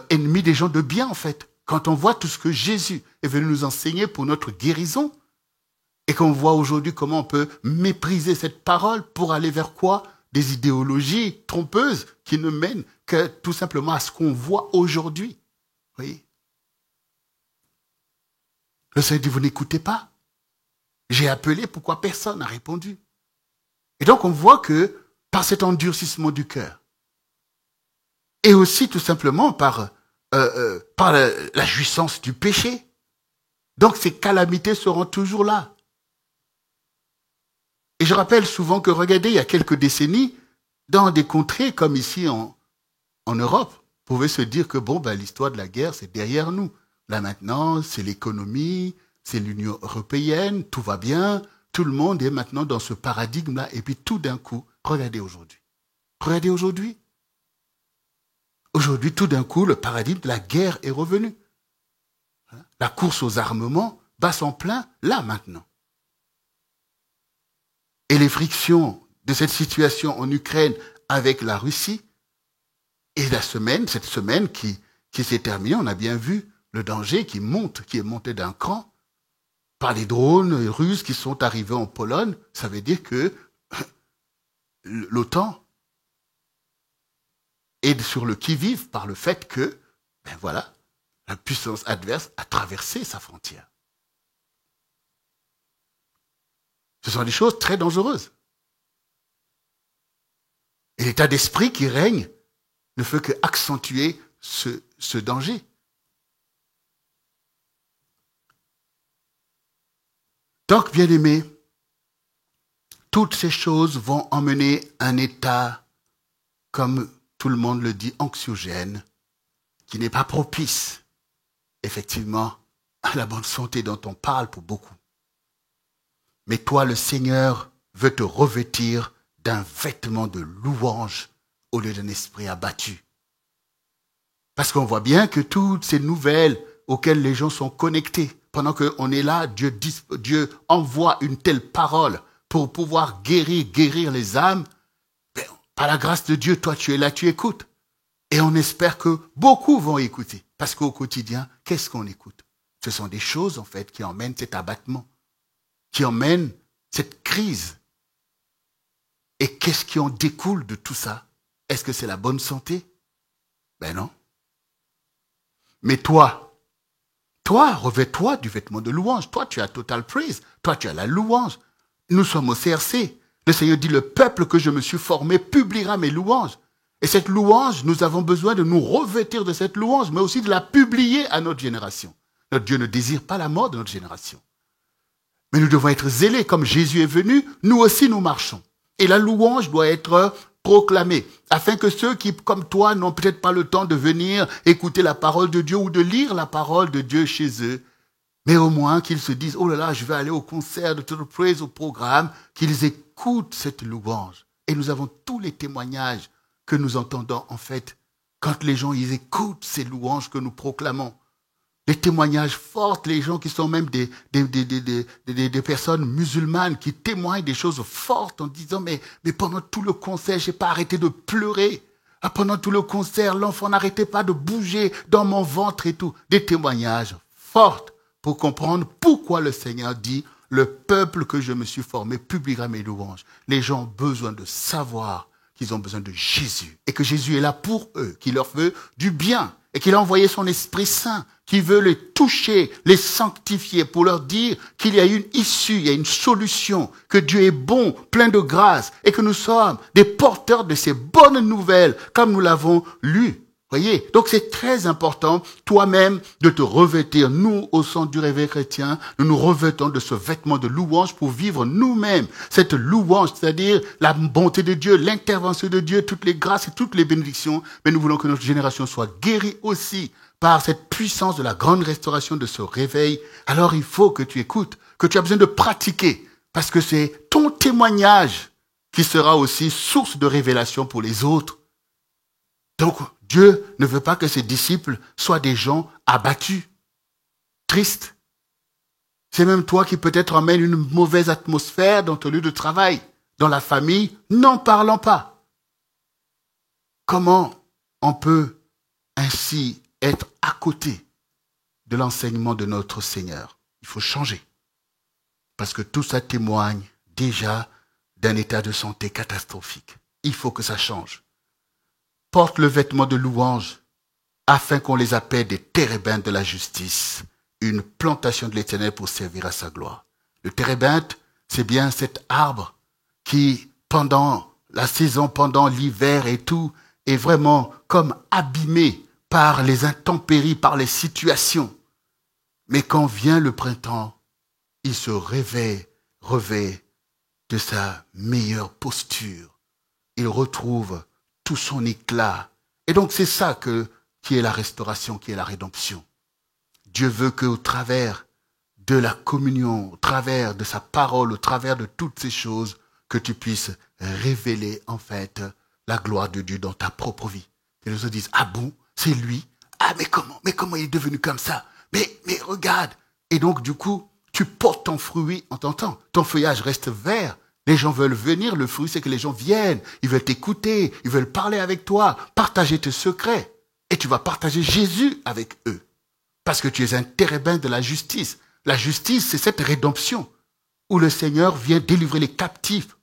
ennemis des gens de bien, en fait. Quand on voit tout ce que Jésus est venu nous enseigner pour notre guérison, et qu'on voit aujourd'hui comment on peut mépriser cette parole pour aller vers quoi? Des idéologies trompeuses qui ne mènent que tout simplement à ce qu'on voit aujourd'hui. Oui. Le Seigneur dit, vous n'écoutez pas. J'ai appelé, pourquoi personne n'a répondu? Et donc on voit que par cet endurcissement du cœur, et aussi tout simplement par la jouissance du péché, donc ces calamités seront toujours là. Et je rappelle souvent que, regardez, il y a quelques décennies, dans des contrées comme ici en Europe, on pouvait se dire que l'histoire de la guerre, c'est derrière nous. Là maintenant, c'est l'économie, c'est l'Union européenne, tout va bien, tout le monde est maintenant dans ce paradigme-là. Et puis tout d'un coup, regardez aujourd'hui. Regardez aujourd'hui. Aujourd'hui, tout d'un coup, le paradigme de la guerre est revenu. La course aux armements bat son plein là maintenant. Et les frictions de cette situation en Ukraine avec la Russie, et cette semaine qui s'est terminée, on a bien vu le danger qui est monté d'un cran par les drones russes qui sont arrivés en Pologne. Ça veut dire que l'OTAN est sur le qui-vive par le fait que, la puissance adverse a traversé sa frontière. Ce sont des choses très dangereuses. Et l'état d'esprit qui règne ne fait qu'accentuer ce danger. Donc, bien-aimés, toutes ces choses vont emmener un état, comme tout le monde le dit, anxiogène, qui n'est pas propice, effectivement, à la bonne santé dont on parle pour beaucoup. Mais toi, le Seigneur veut te revêtir d'un vêtement de louange au lieu d'un esprit abattu. Parce qu'on voit bien que toutes ces nouvelles auxquelles les gens sont connectés, pendant qu'on est là, Dieu envoie une telle parole pour pouvoir guérir les âmes. Ben, par la grâce de Dieu, toi tu es là, tu écoutes. Et on espère que beaucoup vont écouter. Parce qu'au quotidien, qu'est-ce qu'on écoute? Ce sont des choses, en fait, qui emmènent cet abattement, qui emmènent cette crise. Et qu'est-ce qui en découle de tout ça? Est-ce que c'est la bonne santé? Ben non. Mais toi, revêt-toi du vêtement de louange. Toi, tu as total praise. Toi, tu as la louange. Nous sommes au CRC. Le Seigneur dit, le peuple que je me suis formé publiera mes louanges. Et cette louange, nous avons besoin de nous revêtir de cette louange, mais aussi de la publier à notre génération. Notre Dieu ne désire pas la mort de notre génération. Mais nous devons être zélés. Comme Jésus est venu, nous aussi nous marchons. Et la louange doit être proclamée, afin que ceux qui, comme toi, n'ont peut-être pas le temps de venir écouter la parole de Dieu ou de lire la parole de Dieu chez eux, mais au moins qu'ils se disent, oh là là, je vais aller au concert de Total Praise, au programme, qu'ils écoutent cette louange. Et nous avons tous les témoignages que nous entendons, en fait, quand les gens ils écoutent ces louanges que nous proclamons. Les témoignages forts, les gens qui sont même des personnes musulmanes qui témoignent des choses fortes en disant mais pendant tout le concert, j'ai pas arrêté de pleurer. Ah, pendant tout le concert, l'enfant n'arrêtait pas de bouger dans mon ventre et tout. Des témoignages forts pour comprendre pourquoi le Seigneur dit le peuple que je me suis formé publiera mes louanges. Les gens ont besoin de savoir qu'ils ont besoin de Jésus et que Jésus est là pour eux, qu'il leur veut du bien et qu'il a envoyé son Esprit Saint qui veut les toucher, les sanctifier pour leur dire qu'il y a une issue, il y a une solution, que Dieu est bon, plein de grâce et que nous sommes des porteurs de ces bonnes nouvelles comme nous l'avons lu. Voyez, donc c'est très important, toi-même, de te revêtir. Nous, au centre du réveil chrétien, nous nous revêtons de ce vêtement de louange pour vivre nous-mêmes cette louange, c'est-à-dire la bonté de Dieu, l'intervention de Dieu, toutes les grâces et toutes les bénédictions. Mais nous voulons que notre génération soit guérie aussi par cette puissance de la grande restauration de ce réveil. Alors il faut que tu écoutes, que tu as besoin de pratiquer, parce que c'est ton témoignage qui sera aussi source de révélation pour les autres. Donc, Dieu ne veut pas que ses disciples soient des gens abattus, tristes. C'est même toi qui peut-être emmène une mauvaise atmosphère dans ton lieu de travail, dans la famille, n'en parlant pas. Comment on peut ainsi être à côté de l'enseignement de notre Seigneur? Il faut changer. Parce que tout ça témoigne déjà d'un état de santé catastrophique. Il faut que ça change. Porte le vêtement de louange afin qu'on les appelle des térébinthes de la justice, une plantation de l'Éternel pour servir à sa gloire. Le térébinthe, c'est bien cet arbre qui, pendant la saison, pendant l'hiver et tout, est vraiment comme abîmé par les intempéries, par les situations. Mais quand vient le printemps, il se revêt de sa meilleure posture. Il retrouve tout son éclat. Et donc c'est ça qui est la restauration, qui est la rédemption. Dieu veut qu'au travers de la communion, au travers de sa parole, au travers de toutes ces choses, que tu puisses révéler en fait la gloire de Dieu dans ta propre vie. Et les autres disent, ah bon, c'est lui? Ah mais comment il est devenu comme ça? Mais regarde. Et donc du coup, tu portes ton fruit en ton temps. Ton feuillage reste vert. Les gens veulent venir, le fruit c'est que les gens viennent, ils veulent t'écouter, ils veulent parler avec toi, partager tes secrets. Et tu vas partager Jésus avec eux. Parce que tu es un térébinthe de la justice. La justice, c'est cette rédemption où le Seigneur vient délivrer les captifs,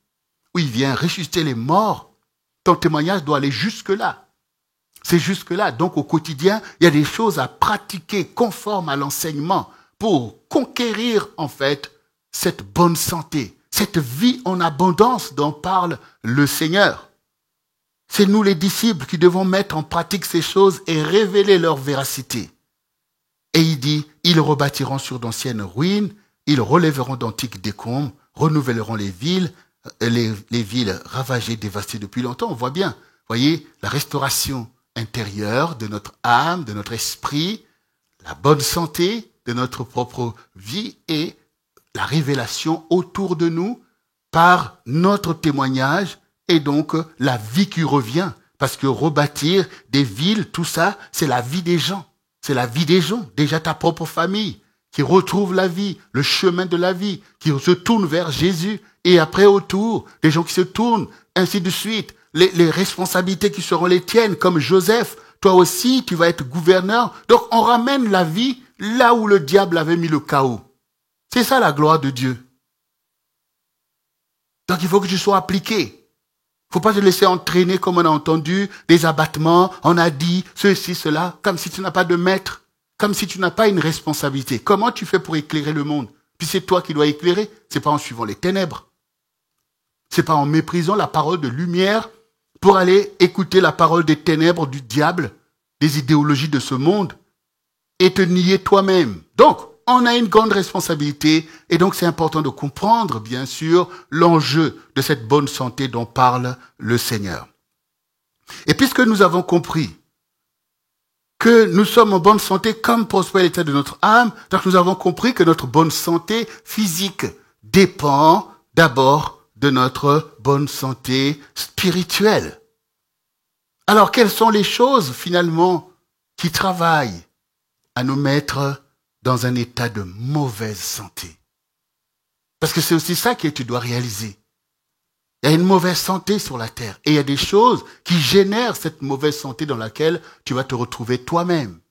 où il vient ressusciter les morts. Ton témoignage doit aller jusque-là. C'est jusque-là. Donc au quotidien, il y a des choses à pratiquer conformes à l'enseignement pour conquérir en fait cette bonne santé, cette vie en abondance dont parle le Seigneur. C'est nous les disciples qui devons mettre en pratique ces choses et révéler leur véracité. Et il dit, ils rebâtiront sur d'anciennes ruines, ils relèveront d'antiques décombres, renouvelleront les villes ravagées, dévastées depuis longtemps. On voit bien, voyez, la restauration intérieure de notre âme, de notre esprit, la bonne santé de notre propre vie et la révélation autour de nous par notre témoignage et donc la vie qui revient. Parce que rebâtir des villes, tout ça, c'est la vie des gens. C'est la vie des gens, déjà ta propre famille, qui retrouve la vie, le chemin de la vie, qui se tourne vers Jésus. Et après autour, des gens qui se tournent, ainsi de suite. Les responsabilités qui seront les tiennes, comme Joseph. Toi aussi, tu vas être gouverneur. Donc on ramène la vie là où le diable avait mis le chaos. C'est ça la gloire de Dieu. Donc il faut que tu sois appliqué. Faut pas te laisser entraîner comme on a entendu, des abattements, on a dit ceci, cela, comme si tu n'as pas de maître, comme si tu n'as pas une responsabilité. Comment tu fais pour éclairer le monde? Puis c'est toi qui dois éclairer, c'est pas en suivant les ténèbres. C'est pas en méprisant la parole de lumière pour aller écouter la parole des ténèbres du diable, des idéologies de ce monde, et te nier toi-même. Donc, on a une grande responsabilité et donc c'est important de comprendre, bien sûr, l'enjeu de cette bonne santé dont parle le Seigneur. Et puisque nous avons compris que nous sommes en bonne santé comme prospère l'état de notre âme, donc nous avons compris que notre bonne santé physique dépend d'abord de notre bonne santé spirituelle. Alors, quelles sont les choses, finalement, qui travaillent à nous mettre dans un état de mauvaise santé? Parce que c'est aussi ça que tu dois réaliser. Il y a une mauvaise santé sur la terre. Et il y a des choses qui génèrent cette mauvaise santé dans laquelle tu vas te retrouver toi-même.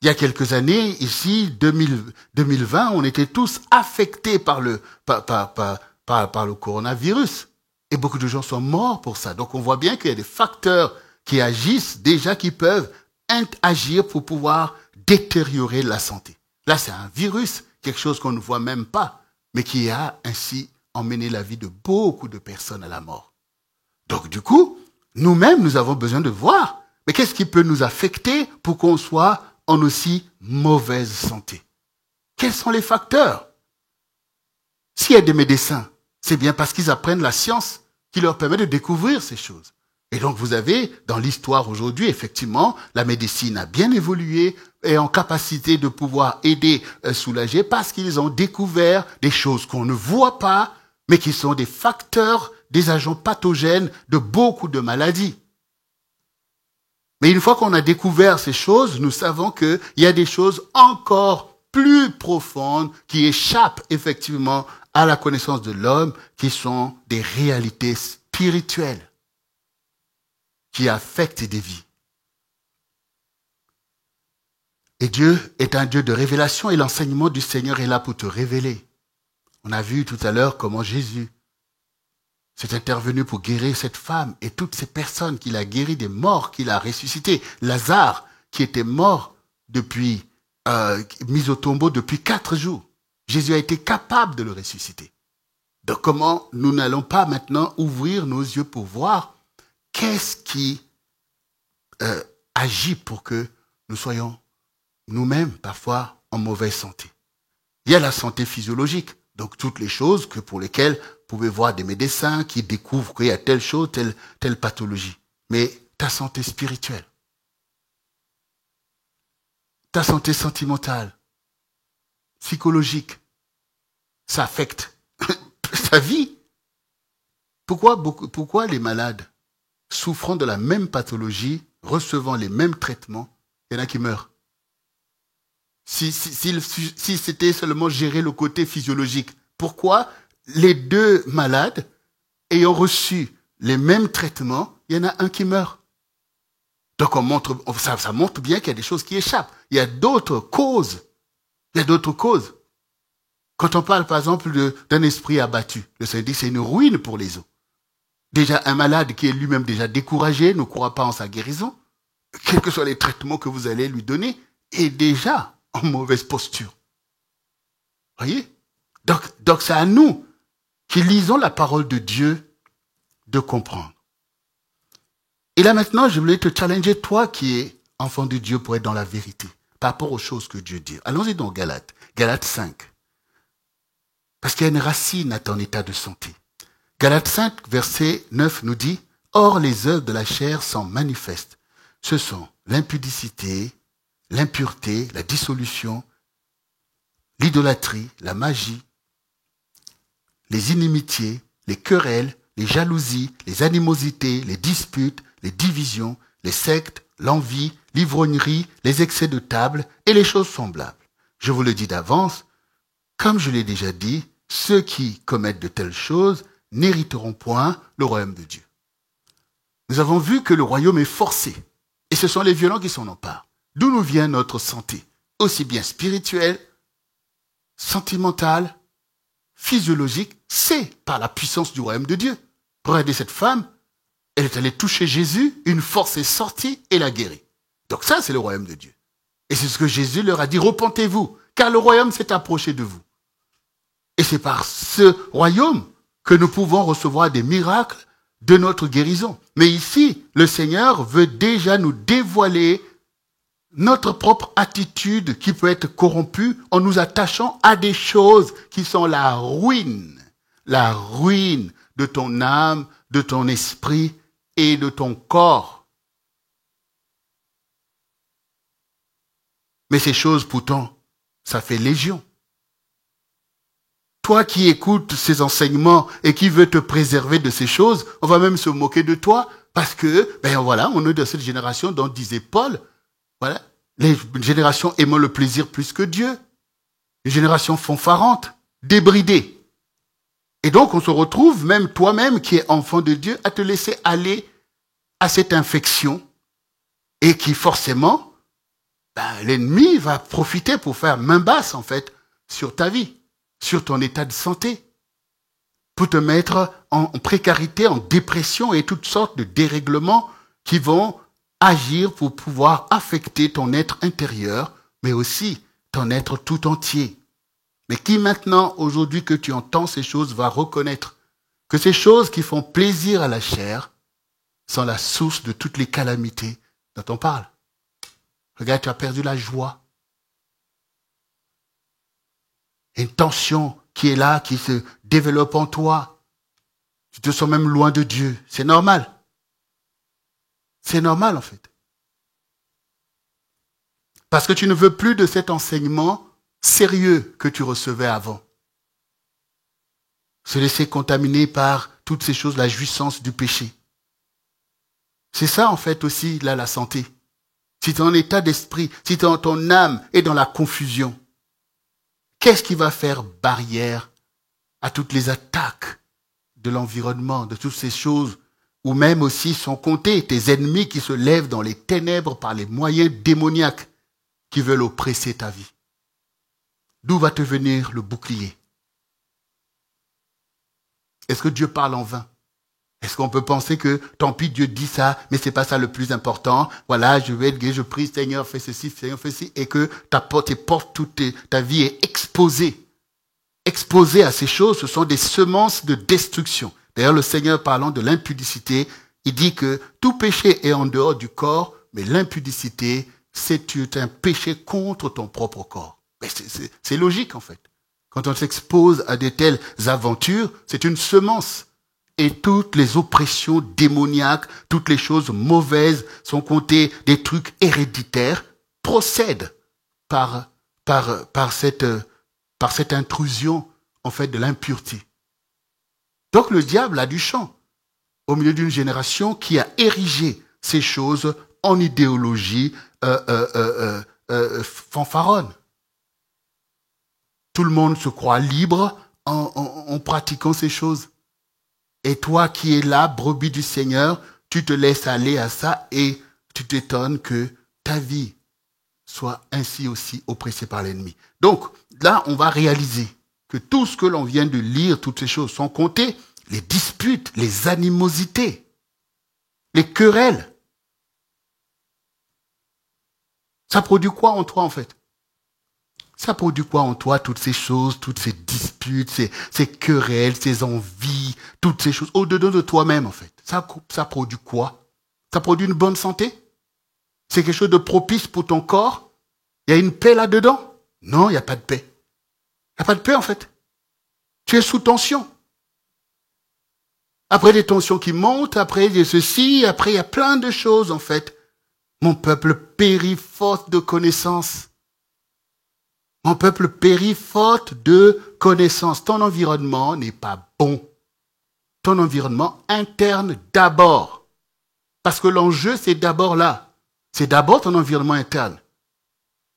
Il y a quelques années, ici, 2020, on était tous affectés par le coronavirus. Et beaucoup de gens sont morts pour ça. Donc on voit bien qu'il y a des facteurs qui agissent déjà, qui peuvent agir pour pouvoir détériorer la santé. Là, c'est un virus, quelque chose qu'on ne voit même pas, mais qui a ainsi emmené la vie de beaucoup de personnes à la mort. Donc du coup, nous-mêmes, nous avons besoin de voir, mais qu'est-ce qui peut nous affecter pour qu'on soit en aussi mauvaise santé? Quels sont les facteurs? S'il y a des médecins, c'est bien parce qu'ils apprennent la science qui leur permet de découvrir ces choses. Et donc vous avez, dans l'histoire aujourd'hui, effectivement, la médecine a bien évolué et en capacité de pouvoir aider, soulager, parce qu'ils ont découvert des choses qu'on ne voit pas, mais qui sont des facteurs, des agents pathogènes de beaucoup de maladies. Mais une fois qu'on a découvert ces choses, nous savons qu'il y a des choses encore plus profondes qui échappent effectivement à la connaissance de l'homme, qui sont des réalités spirituelles qui affectent des vies. Et Dieu est un Dieu de révélation et l'enseignement du Seigneur est là pour te révéler. On a vu tout à l'heure comment Jésus s'est intervenu pour guérir cette femme et toutes ces personnes qu'il a guéries des morts, qu'il a ressuscitées. Lazare, qui était mort depuis, mis au tombeau depuis 4 jours. Jésus a été capable de le ressusciter. Donc comment nous n'allons pas maintenant ouvrir nos yeux pour voir qu'est-ce qui agit pour que nous soyons nous-mêmes parfois en mauvaise santé. Il y a la santé physiologique, donc toutes les choses pour lesquelles vous pouvez voir des médecins qui découvrent qu'il y a telle chose, telle pathologie. Mais ta santé spirituelle, ta santé sentimentale, psychologique, ça affecte ta vie. Pourquoi les malades souffrant de la même pathologie, recevant les mêmes traitements, il y en a qui meurent? Si c'était seulement gérer le côté physiologique, pourquoi les deux malades ayant reçu les mêmes traitements, il y en a un qui meurt? Donc ça montre bien qu'il y a des choses qui échappent. Il y a d'autres causes. Il y a d'autres causes. Quand on parle par exemple d'un esprit abattu, le Seigneur dit que c'est une ruine pour les eaux. Déjà un malade qui est lui-même déjà découragé ne croit pas en sa guérison. quels que soient les traitements que vous allez lui donner, est déjà en mauvaise posture. Voyez? Donc c'est à nous qui lisons la parole de Dieu de comprendre. Et là maintenant, je voulais te challenger, toi qui es enfant de Dieu, pour être dans la vérité, par rapport aux choses que Dieu dit. Allons-y dans Galates, Galates 5. Parce qu'il y a une racine à ton état de santé. Galates 5, verset 9 nous dit, « Or les œuvres de la chair sont manifestes. Ce sont l'impudicité, l'impureté, la dissolution, l'idolâtrie, la magie, les inimitiés, les querelles, les jalousies, les animosités, les disputes, les divisions, les sectes, l'envie, l'ivrognerie, les excès de table et les choses semblables. Je vous le dis d'avance, comme je l'ai déjà dit, ceux qui commettent de telles choses n'hériteront point le royaume de Dieu. » Nous avons vu que le royaume est forcé, et ce sont les violents qui s'en emparent. D'où nous vient notre santé, aussi bien spirituelle, sentimentale, physiologique, c'est par la puissance du royaume de Dieu. Regardez cette femme, elle est allée toucher Jésus, une force est sortie et l'a guérie. Donc ça, c'est le royaume de Dieu. Et c'est ce que Jésus leur a dit, repentez-vous, car le royaume s'est approché de vous. Et c'est par ce royaume que nous pouvons recevoir des miracles de notre guérison. Mais ici, le Seigneur veut déjà nous dévoiler notre propre attitude qui peut être corrompue en nous attachant à des choses qui sont la ruine de ton âme, de ton esprit et de ton corps. Mais ces choses, pourtant, ça fait légion. Toi qui écoutes ces enseignements et qui veux te préserver de ces choses, on va même se moquer de toi parce que, on est de cette génération dont disait Paul, voilà, les générations aimant le plaisir plus que Dieu, les générations fanfarantes, débridées. Et donc on se retrouve, même toi-même qui es enfant de Dieu, à te laisser aller à cette infection et qui forcément, l'ennemi va profiter pour faire main basse en fait sur ta vie, sur ton état de santé, pour te mettre en précarité, en dépression et toutes sortes de dérèglements qui vont agir pour pouvoir affecter ton être intérieur, mais aussi ton être tout entier. Mais qui maintenant, aujourd'hui que tu entends ces choses, va reconnaître que ces choses qui font plaisir à la chair sont la source de toutes les calamités dont on parle. Regarde, tu as perdu la joie. Une tension qui est là, qui se développe en toi. Tu te sens même loin de Dieu. C'est normal. C'est normal en fait. Parce que tu ne veux plus de cet enseignement sérieux que tu recevais avant. Se laisser contaminer par toutes ces choses, la jouissance du péché. C'est ça en fait aussi là la santé. Si ton état d'esprit, si ton âme est dans la confusion, qu'est-ce qui va faire barrière à toutes les attaques de l'environnement, de toutes ces choses, ou même aussi sans compter tes ennemis qui se lèvent dans les ténèbres par les moyens démoniaques qui veulent oppresser ta vie? D'où va te venir le bouclier? Est-ce que Dieu parle en vain? Est-ce qu'on peut penser que, tant pis, Dieu dit ça, mais c'est pas ça le plus important. Voilà, je vais être gai, je prie, Seigneur, fais ceci, Seigneur, fais ceci, et que ta vie est exposée. Exposée à ces choses, ce sont des semences de destruction. D'ailleurs, le Seigneur, parlant de l'impudicité, il dit que tout péché est en dehors du corps, mais l'impudicité, c'est un péché contre ton propre corps. Mais c'est logique, en fait. Quand on s'expose à de telles aventures, c'est une semence. Et toutes les oppressions démoniaques, toutes les choses mauvaises, sans compter des trucs héréditaires, procèdent par cette intrusion, en fait, de l'impureté. Donc le diable a du champ au milieu d'une génération qui a érigé ces choses en idéologie fanfaronne. Tout le monde se croit libre en pratiquant ces choses. Et toi qui es là, brebis du Seigneur, tu te laisses aller à ça et tu t'étonnes que ta vie soit ainsi aussi oppressée par l'ennemi. Donc là, on va réaliser que tout ce que l'on vient de lire, toutes ces choses sont comptées, les disputes, les animosités, les querelles. Ça produit quoi en toi, en fait? Ça produit quoi en toi, toutes ces choses, toutes ces disputes, ces querelles, ces envies, toutes ces choses, au-dedans de toi-même, en fait? Ça produit quoi? Ça produit une bonne santé? C'est quelque chose de propice pour ton corps? Il y a une paix là-dedans? Non, il n'y a pas de paix. Il n'y a pas de paix, en fait. Tu es sous tension. Après des tensions qui montent, après il y a ceci, après il y a plein de choses, en fait. Mon peuple périt faute de connaissances. Mon peuple périt faute de connaissances. Ton environnement n'est pas bon. Ton environnement interne d'abord. Parce que l'enjeu, c'est d'abord là. C'est d'abord ton environnement interne.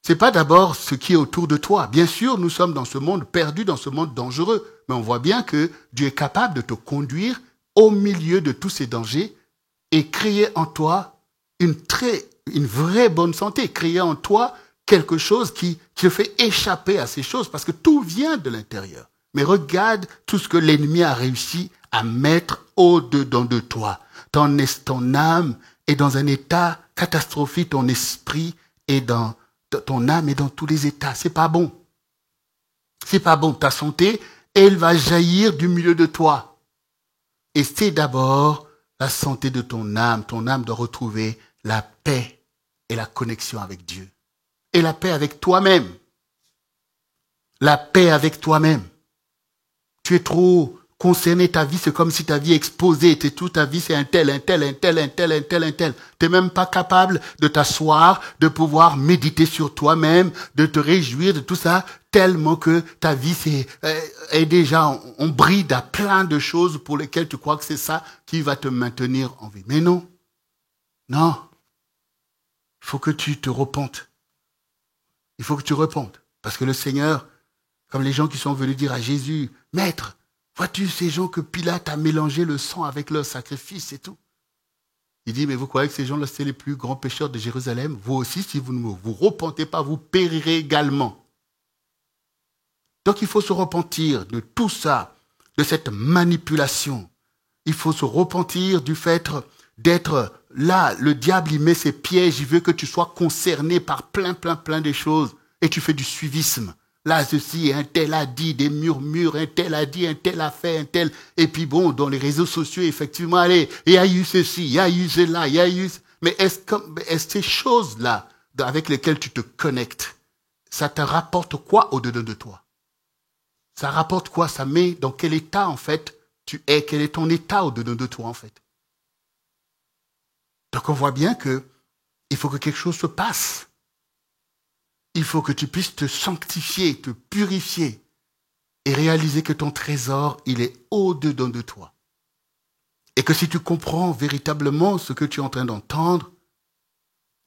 C'est pas d'abord ce qui est autour de toi. Bien sûr, nous sommes dans ce monde perdu, dans ce monde dangereux. Mais on voit bien que Dieu est capable de te conduire au milieu de tous ces dangers et créer en toi une vraie bonne santé. Créer en toi quelque chose qui te fait échapper à ces choses parce que tout vient de l'intérieur. Mais regarde tout ce que l'ennemi a réussi à mettre au-dedans de toi. Ton âme est dans un état catastrophique, ton esprit est dans ton âme est dans tous les états. C'est pas bon. C'est pas bon. Ta santé, elle va jaillir du milieu de toi. Et c'est d'abord la santé de ton âme. Ton âme doit retrouver la paix et la connexion avec Dieu. Et la paix avec toi-même. La paix avec toi-même. Tu es trop concerné, ta vie, c'est comme si ta vie est exposée. Toute ta vie, c'est un tel. T'es même pas capable de t'asseoir, de pouvoir méditer sur toi-même, de te réjouir de tout ça, tellement que ta vie est déjà, on bride à plein de choses pour lesquelles tu crois que c'est ça qui va te maintenir en vie. Mais non. Non. Il faut que tu te repentes. Il faut que tu repentes. Parce que le Seigneur, comme les gens qui sont venus dire à Jésus, Maître, vois-tu ces gens que Pilate a mélangé le sang avec leur sacrifice et tout? Il dit, mais vous croyez que ces gens-là, c'est les plus grands pécheurs de Jérusalem? Vous aussi, si vous ne vous repentez pas, vous périrez également. Donc il faut se repentir de tout ça, de cette manipulation. Il faut se repentir du fait d'être là. Le diable, il met ses pièges, il veut que tu sois concerné par plein de choses. Et tu fais du suivisme. Là, ceci, un tel a dit, des murmures, un tel a dit, un tel a fait, un tel. Et puis bon, dans les réseaux sociaux, effectivement, allez, il y a eu ceci, il y a eu cela, il y a eu... Mais est-ce que ces choses-là, avec lesquelles tu te connectes, ça te rapporte quoi au-dedans de toi? Ça rapporte quoi? Ça met dans quel état, en fait, tu es? Quel est ton état au-dedans de toi, en fait? Donc on voit bien que il faut que quelque chose se passe. Il faut que tu puisses te sanctifier, te purifier et réaliser que ton trésor, il est au-dedans de toi. Et que si tu comprends véritablement ce que tu es en train d'entendre,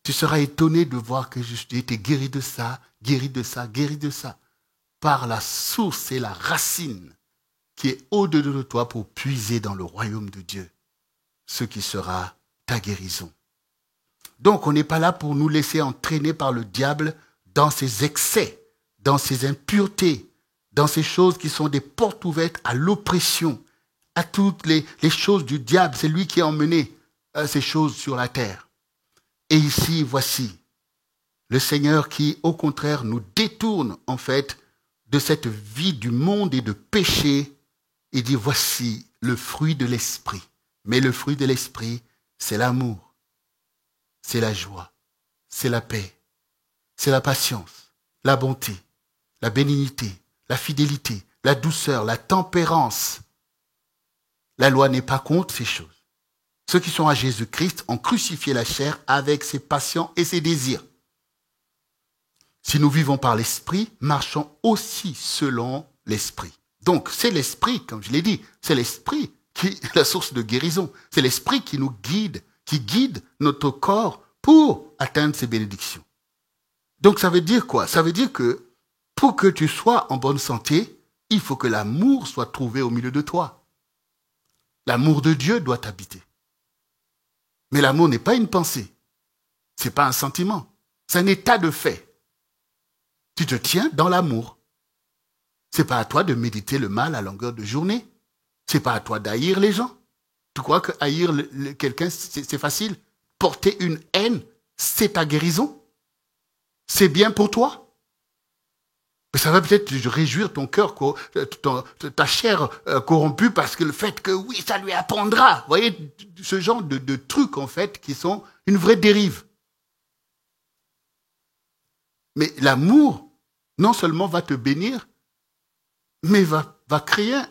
tu seras étonné de voir que j'ai été guéri de ça, guéri de ça, guéri de ça, par la source et la racine qui est au-dedans de toi pour puiser dans le royaume de Dieu, ce qui sera ta guérison. Donc, on n'est pas là pour nous laisser entraîner par le diable dans ses excès, dans ses impuretés, dans ces choses qui sont des portes ouvertes à l'oppression, à toutes les choses du diable. C'est lui qui a emmené ces choses sur la terre. Et ici, voici le Seigneur qui, au contraire, nous détourne en fait de cette vie du monde et de péché. Il dit, voici le fruit de l'esprit. Mais le fruit de l'esprit, c'est l'amour, c'est la joie, c'est la paix, c'est la patience, la bonté, la bénignité, la fidélité, la douceur, la tempérance. La loi n'est pas contre ces choses. Ceux qui sont à Jésus-Christ ont crucifié la chair avec ses passions et ses désirs. Si nous vivons par l'esprit, marchons aussi selon l'esprit. Donc, c'est l'esprit, comme je l'ai dit, c'est l'esprit qui est la source de guérison. C'est l'esprit qui nous guide, qui guide notre corps pour atteindre ces bénédictions. Donc, ça veut dire quoi? Ça veut dire que pour que tu sois en bonne santé, il faut que l'amour soit trouvé au milieu de toi. L'amour de Dieu doit t'habiter. Mais l'amour n'est pas une pensée. C'est pas un sentiment. C'est un état de fait. Tu te tiens dans l'amour. C'est pas à toi de méditer le mal à longueur de journée. C'est pas à toi d'haïr les gens. Tu crois que haïr quelqu'un, c'est facile? Porter une haine, c'est ta guérison? c'est bien pour toi. Mais ça va peut-être te réjouir ton cœur, ta chair corrompue, parce que le fait que oui, ça lui apprendra. Vous voyez, ce genre de trucs, en fait, qui sont une vraie dérive. Mais l'amour, non seulement va te bénir, mais va créer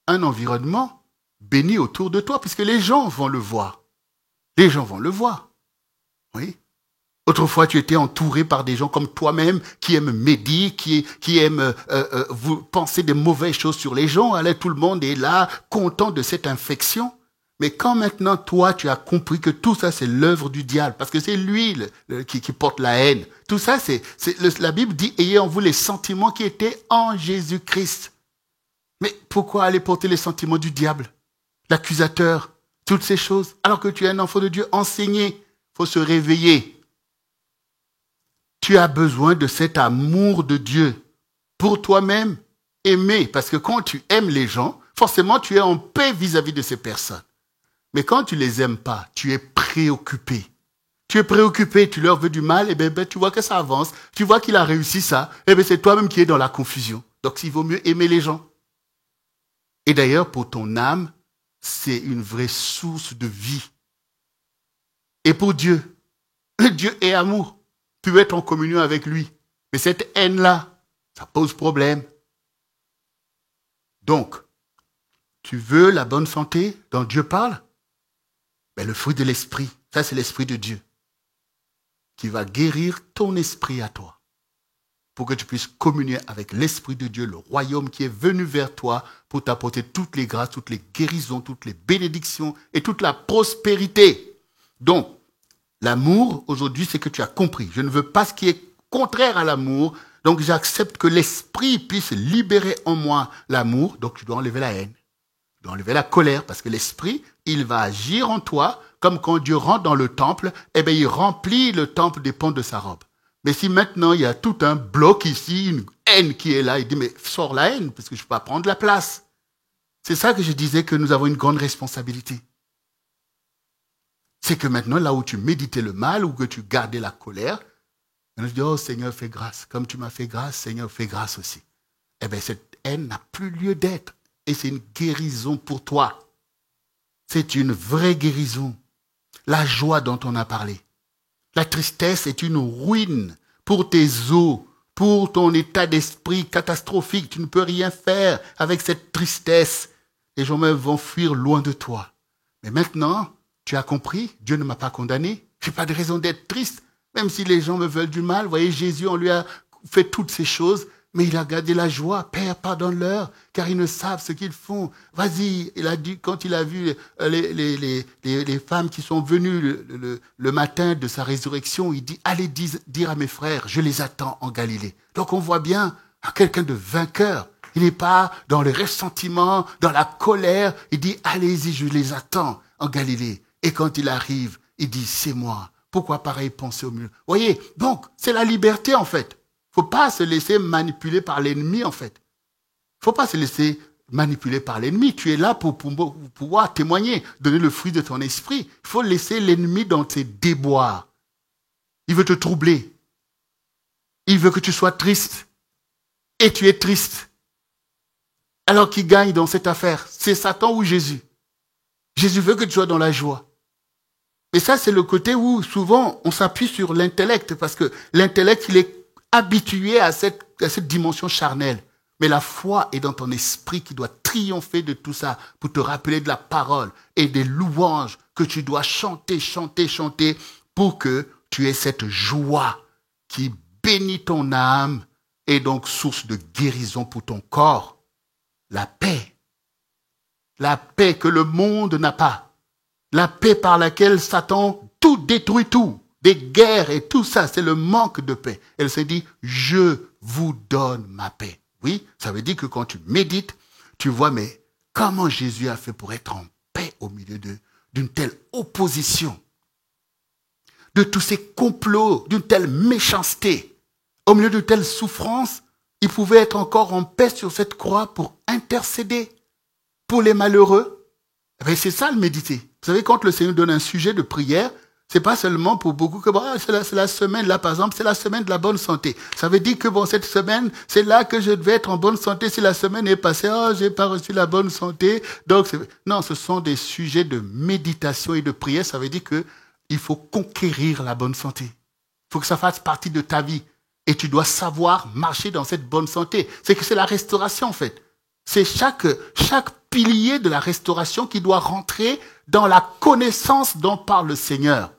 un environnement béni autour de toi, puisque les gens vont le voir. Les gens vont le voir. Oui. Autrefois, tu étais entouré par des gens comme toi-même qui aiment médire, qui aiment vous penser des mauvaises choses sur les gens. Alors, tout le monde est là, content de cette infection. Mais quand maintenant, toi, tu as compris que tout ça, c'est l'œuvre du diable, parce que c'est lui qui porte la haine. Tout ça, la Bible dit, ayez en vous les sentiments qui étaient en Jésus-Christ. Mais pourquoi aller porter les sentiments du diable, l'accusateur, toutes ces choses, alors que tu es un enfant de Dieu enseigné? Il faut se réveiller. Tu as besoin de cet amour de Dieu pour toi-même, aimer. Parce que quand tu aimes les gens, forcément, tu es en paix vis-à-vis de ces personnes. Mais quand tu les aimes pas, tu es préoccupé. Tu es préoccupé, tu leur veux du mal, et bien tu vois que ça avance. Tu vois qu'il a réussi ça, et bien c'est toi-même qui es dans la confusion. Donc il vaut mieux aimer les gens. Et d'ailleurs, pour ton âme, c'est une vraie source de vie. Et pour Dieu, Dieu est amour. Tu veux être en communion avec lui. Mais cette haine-là, ça pose problème. Donc, tu veux la bonne santé dont Dieu parle? Ben, le fruit de l'esprit, ça c'est l'esprit de Dieu, qui va guérir ton esprit à toi, pour que tu puisses communier avec l'esprit de Dieu, le royaume qui est venu vers toi pour t'apporter toutes les grâces, toutes les guérisons, toutes les bénédictions et toute la prospérité. Donc, l'amour, aujourd'hui, c'est que tu as compris. Je ne veux pas ce qui est contraire à l'amour. Donc, j'accepte que l'esprit puisse libérer en moi l'amour. Donc, tu dois enlever la haine. Tu dois enlever la colère. Parce que l'esprit, il va agir en toi. Comme quand Dieu rentre dans le temple, eh bien, il remplit le temple des pans de sa robe. Mais si maintenant, il y a tout un bloc ici, une haine qui est là, il dit, mais sors la haine, parce que je ne peux pas prendre la place. C'est ça que je disais que nous avons une grande responsabilité. C'est que maintenant, là où tu méditais le mal ou que tu gardais la colère, on se dit, oh Seigneur, fais grâce. Comme tu m'as fait grâce, Seigneur, fais grâce aussi. Eh bien, cette haine n'a plus lieu d'être. Et c'est une guérison pour toi. C'est une vraie guérison. La joie dont on a parlé. La tristesse est une ruine pour tes os, pour ton état d'esprit catastrophique. Tu ne peux rien faire avec cette tristesse. Les gens même vont fuir loin de toi. Mais maintenant, tu as compris, Dieu ne m'a pas condamné. Je n'ai pas de raison d'être triste. Même si les gens me veulent du mal. Vous voyez, Jésus, on lui a fait toutes ces choses, mais il a gardé la joie. Père, pardonne-leur, car ils ne savent ce qu'ils font. Vas-y, il a dit, quand il a vu les femmes qui sont venues le matin de sa résurrection, il dit, allez dire à mes frères, je les attends en Galilée. Donc on voit bien quelqu'un de vainqueur. Il n'est pas dans le ressentiment, dans la colère. Il dit, allez-y, je les attends en Galilée. Et quand il arrive, il dit, c'est moi. Pourquoi pareil penser au mieux? Vous voyez, donc, c'est la liberté, en fait. Il ne faut pas se laisser manipuler par l'ennemi, en fait. Il ne faut pas se laisser manipuler par l'ennemi. Tu es là pour pouvoir témoigner, donner le fruit de ton esprit. Il faut laisser l'ennemi dans tes déboires. Il veut te troubler. Il veut que tu sois triste. Et tu es triste. Alors qui gagne dans cette affaire? C'est Satan ou Jésus? Jésus veut que tu sois dans la joie. Et ça, c'est le côté où souvent on s'appuie sur l'intellect, parce que l'intellect, il est habitué à cette dimension charnelle. Mais la foi est dans ton esprit qui doit triompher de tout ça pour te rappeler de la parole et des louanges que tu dois chanter, chanter, chanter pour que tu aies cette joie qui bénit ton âme et donc source de guérison pour ton corps. La paix. La paix que le monde n'a pas. La paix par laquelle Satan tout détruit tout. Des guerres et tout ça, c'est le manque de paix. Elle s'est dit, je vous donne ma paix. Oui, ça veut dire que quand tu médites, tu vois, mais comment Jésus a fait pour être en paix au milieu d'une telle opposition, de tous ces complots, d'une telle méchanceté, au milieu de telles souffrances, il pouvait être encore en paix sur cette croix pour intercéder pour les malheureux. Eh bien, c'est ça le méditer. Vous savez, quand le Seigneur donne un sujet de prière, C'est pas seulement pour beaucoup que c'est la semaine, là par exemple, c'est la semaine de la bonne santé. Ça veut dire que cette semaine, c'est là que je devais être en bonne santé. Si la semaine est passée, j'ai pas reçu la bonne santé. Donc, non, ce sont des sujets de méditation et de prière. Ça veut dire que il faut conquérir la bonne santé. Il faut que ça fasse partie de ta vie. Et tu dois savoir marcher dans cette bonne santé. C'est la restauration, en fait. C'est chaque pilier de la restauration qui doit rentrer dans la connaissance dont parle le Seigneur.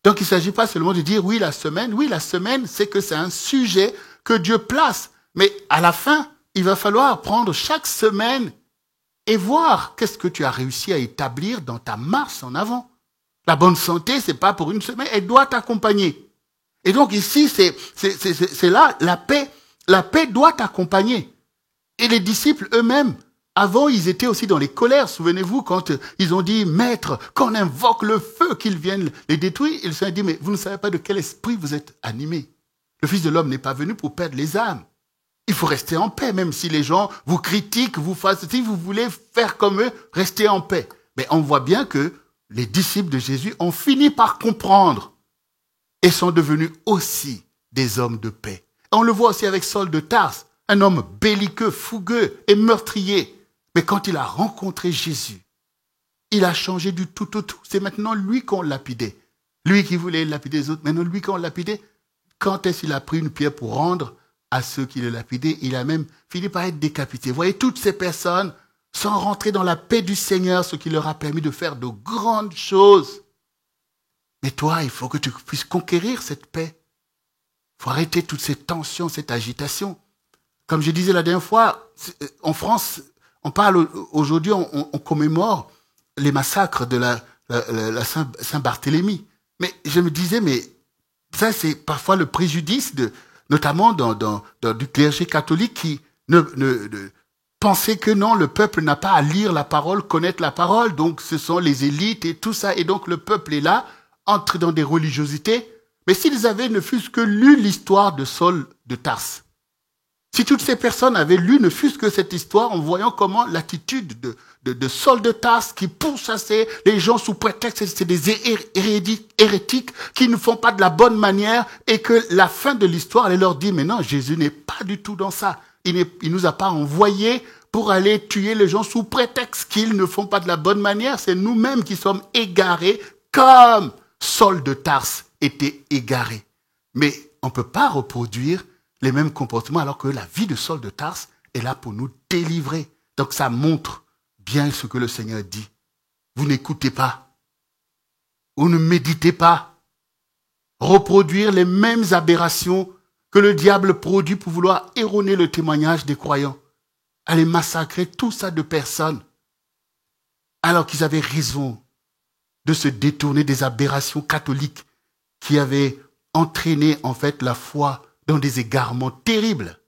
Donc, il ne s'agit pas seulement de dire oui, la semaine, c'est que c'est un sujet que Dieu place. Mais à la fin, il va falloir prendre chaque semaine et voir qu'est-ce que tu as réussi à établir dans ta marche en avant. La bonne santé, c'est pas pour une semaine, elle doit t'accompagner. Et donc ici, c'est là, la paix doit t'accompagner. Et les disciples eux-mêmes, avant, ils étaient aussi dans les colères. Souvenez-vous, quand ils ont dit, Maître, qu'on invoque le feu, qu'ils viennent les détruire, ils se sont dit, mais vous ne savez pas de quel esprit vous êtes animés. Le Fils de l'homme n'est pas venu pour perdre les âmes. Il faut rester en paix, même si les gens vous critiquent, si vous voulez faire comme eux, restez en paix. Mais on voit bien que les disciples de Jésus ont fini par comprendre et sont devenus aussi des hommes de paix. Et on le voit aussi avec Saul de Tarse, un homme belliqueux, fougueux et meurtrier. Mais quand il a rencontré Jésus, il a changé du tout au tout. C'est maintenant lui qu'on lapidait. Lui qui voulait lapider les autres, maintenant lui qu'on lapidait. Quand est-ce qu'il a pris une pierre pour rendre à ceux qui le lapidaient? Il a même fini par être décapité. Vous voyez, toutes ces personnes sont rentrées dans la paix du Seigneur, ce qui leur a permis de faire de grandes choses. Mais toi, il faut que tu puisses conquérir cette paix. Il faut arrêter toutes ces tensions, cette agitation. Comme je disais la dernière fois, en France, on parle aujourd'hui, on commémore les massacres de la Saint-Barthélemy. Mais je me disais, mais ça c'est parfois le préjudice notamment du clergé catholique qui pensait que non, le peuple n'a pas à lire la parole, connaître la parole, donc ce sont les élites et tout ça, et donc le peuple est là, entre dans des religiosités. Mais s'ils avaient ne fût-ce que lu l'histoire de Saul de Tarse, si toutes ces personnes avaient lu ne fût-ce que cette histoire en voyant comment l'attitude de Saul de Tarse qui pourchassait les gens sous prétexte que c'est des hérétiques qui ne font pas de la bonne manière et que la fin de l'histoire allait leur dire mais non, Jésus n'est pas du tout dans ça. Il nous a pas envoyés pour aller tuer les gens sous prétexte qu'ils ne font pas de la bonne manière. C'est nous-mêmes qui sommes égarés comme Saul de Tarse était égaré. Mais on ne peut pas reproduire les mêmes comportements alors que la vie de Saul de Tarse est là pour nous délivrer. Donc ça montre bien ce que le Seigneur dit. Vous n'écoutez pas. Vous ne méditez pas. Reproduire les mêmes aberrations que le diable produit pour vouloir erroner le témoignage des croyants. Aller massacrer tout ça de personnes. Alors qu'ils avaient raison de se détourner des aberrations catholiques qui avaient entraîné en fait la foi dans des égarements terribles.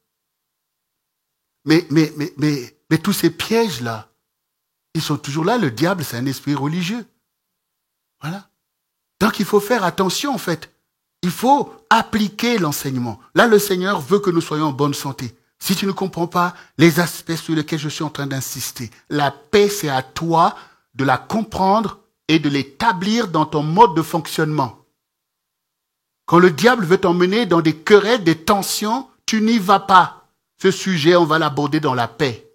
Mais tous ces pièges-là, ils sont toujours là. Le diable, c'est un esprit religieux. Voilà. Donc il faut faire attention en fait. Il faut appliquer l'enseignement. Là, le Seigneur veut que nous soyons en bonne santé. Si tu ne comprends pas les aspects sur lesquels je suis en train d'insister, la paix, c'est à toi de la comprendre et de l'établir dans ton mode de fonctionnement. Quand le diable veut t'emmener dans des querelles, des tensions, tu n'y vas pas. Ce sujet, on va l'aborder dans la paix.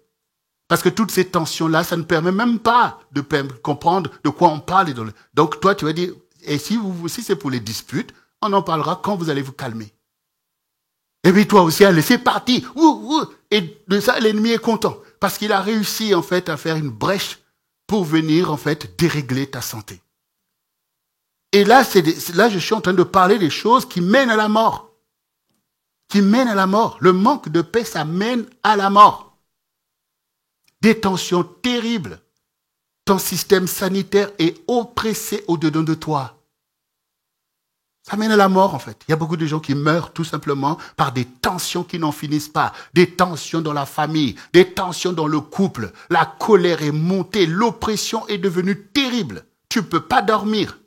Parce que toutes ces tensions-là, ça ne permet même pas de comprendre de quoi on parle. Donc toi, tu vas dire, et si c'est pour les disputes, on en parlera quand vous allez vous calmer. Et puis toi aussi, allez, c'est parti. Et de ça, l'ennemi est content. Parce qu'il a réussi, en fait, à faire une brèche pour venir, en fait, dérégler ta santé. Et là, là, je suis en train de parler des choses qui mènent à la mort. Qui mènent à la mort. Le manque de paix, ça mène à la mort. Des tensions terribles. Ton système sanitaire est oppressé au-dedans de toi. Ça mène à la mort, en fait. Il y a beaucoup de gens qui meurent tout simplement par des tensions qui n'en finissent pas. Des tensions dans la famille, des tensions dans le couple. La colère est montée, l'oppression est devenue terrible. Tu ne peux pas dormir.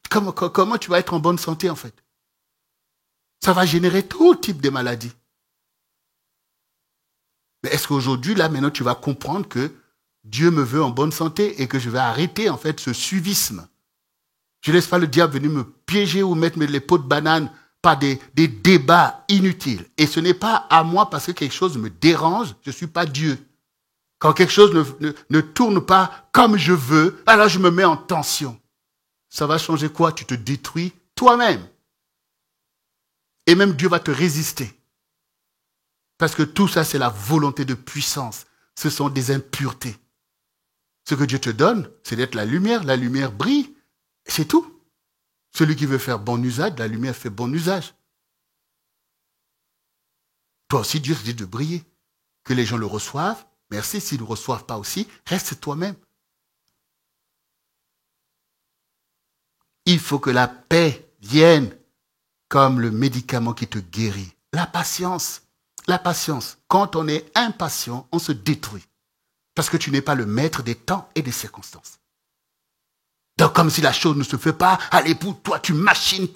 Comment tu vas être en bonne santé, en fait? Ça va générer tout type de maladies. Mais est-ce qu'aujourd'hui, là, maintenant, tu vas comprendre que Dieu me veut en bonne santé et que je vais arrêter, en fait, ce suivisme Je ne laisse pas le diable venir me piéger ou mettre les pots de banane par des débats inutiles. Et ce n'est pas à moi parce que quelque chose me dérange, je ne suis pas Dieu. Quand quelque chose ne tourne pas comme je veux, alors je me mets en tension. Ça va changer quoi? Tu te détruis toi-même. Et même Dieu va te résister. Parce que tout ça, c'est la volonté de puissance. Ce sont des impuretés. Ce que Dieu te donne, c'est d'être la lumière. La lumière brille. C'est tout. Celui qui veut faire bon usage, la lumière fait bon usage. Toi aussi, Dieu te dit de briller. Que les gens le reçoivent. Merci. S'ils ne le reçoivent pas aussi, reste toi-même. Il faut que la paix vienne comme le médicament qui te guérit. La patience. La patience. Quand on est impatient, on se détruit. Parce que tu n'es pas le maître des temps et des circonstances. Donc comme si la chose ne se fait pas, allez pour toi, tu machines.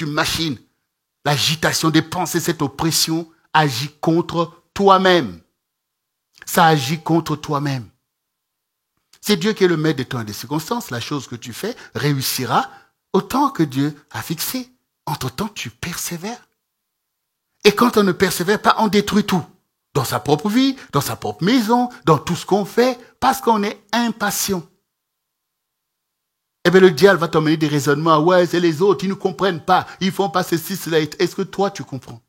L'agitation des pensées, cette oppression, agit contre toi-même. Ça agit contre toi-même. C'est Dieu qui est le maître des temps et des circonstances. La chose que tu fais réussira autant que Dieu a fixé. Entre-temps, tu persévères. Et quand on ne persévère pas, on détruit tout. Dans sa propre vie, dans sa propre maison, dans tout ce qu'on fait, parce qu'on est impatient. Eh bien, le diable va t'emmener des raisonnements. Ouais, c'est les autres, ils ne comprennent pas. Ils font pas ceci, cela. Est-ce que toi, tu comprends?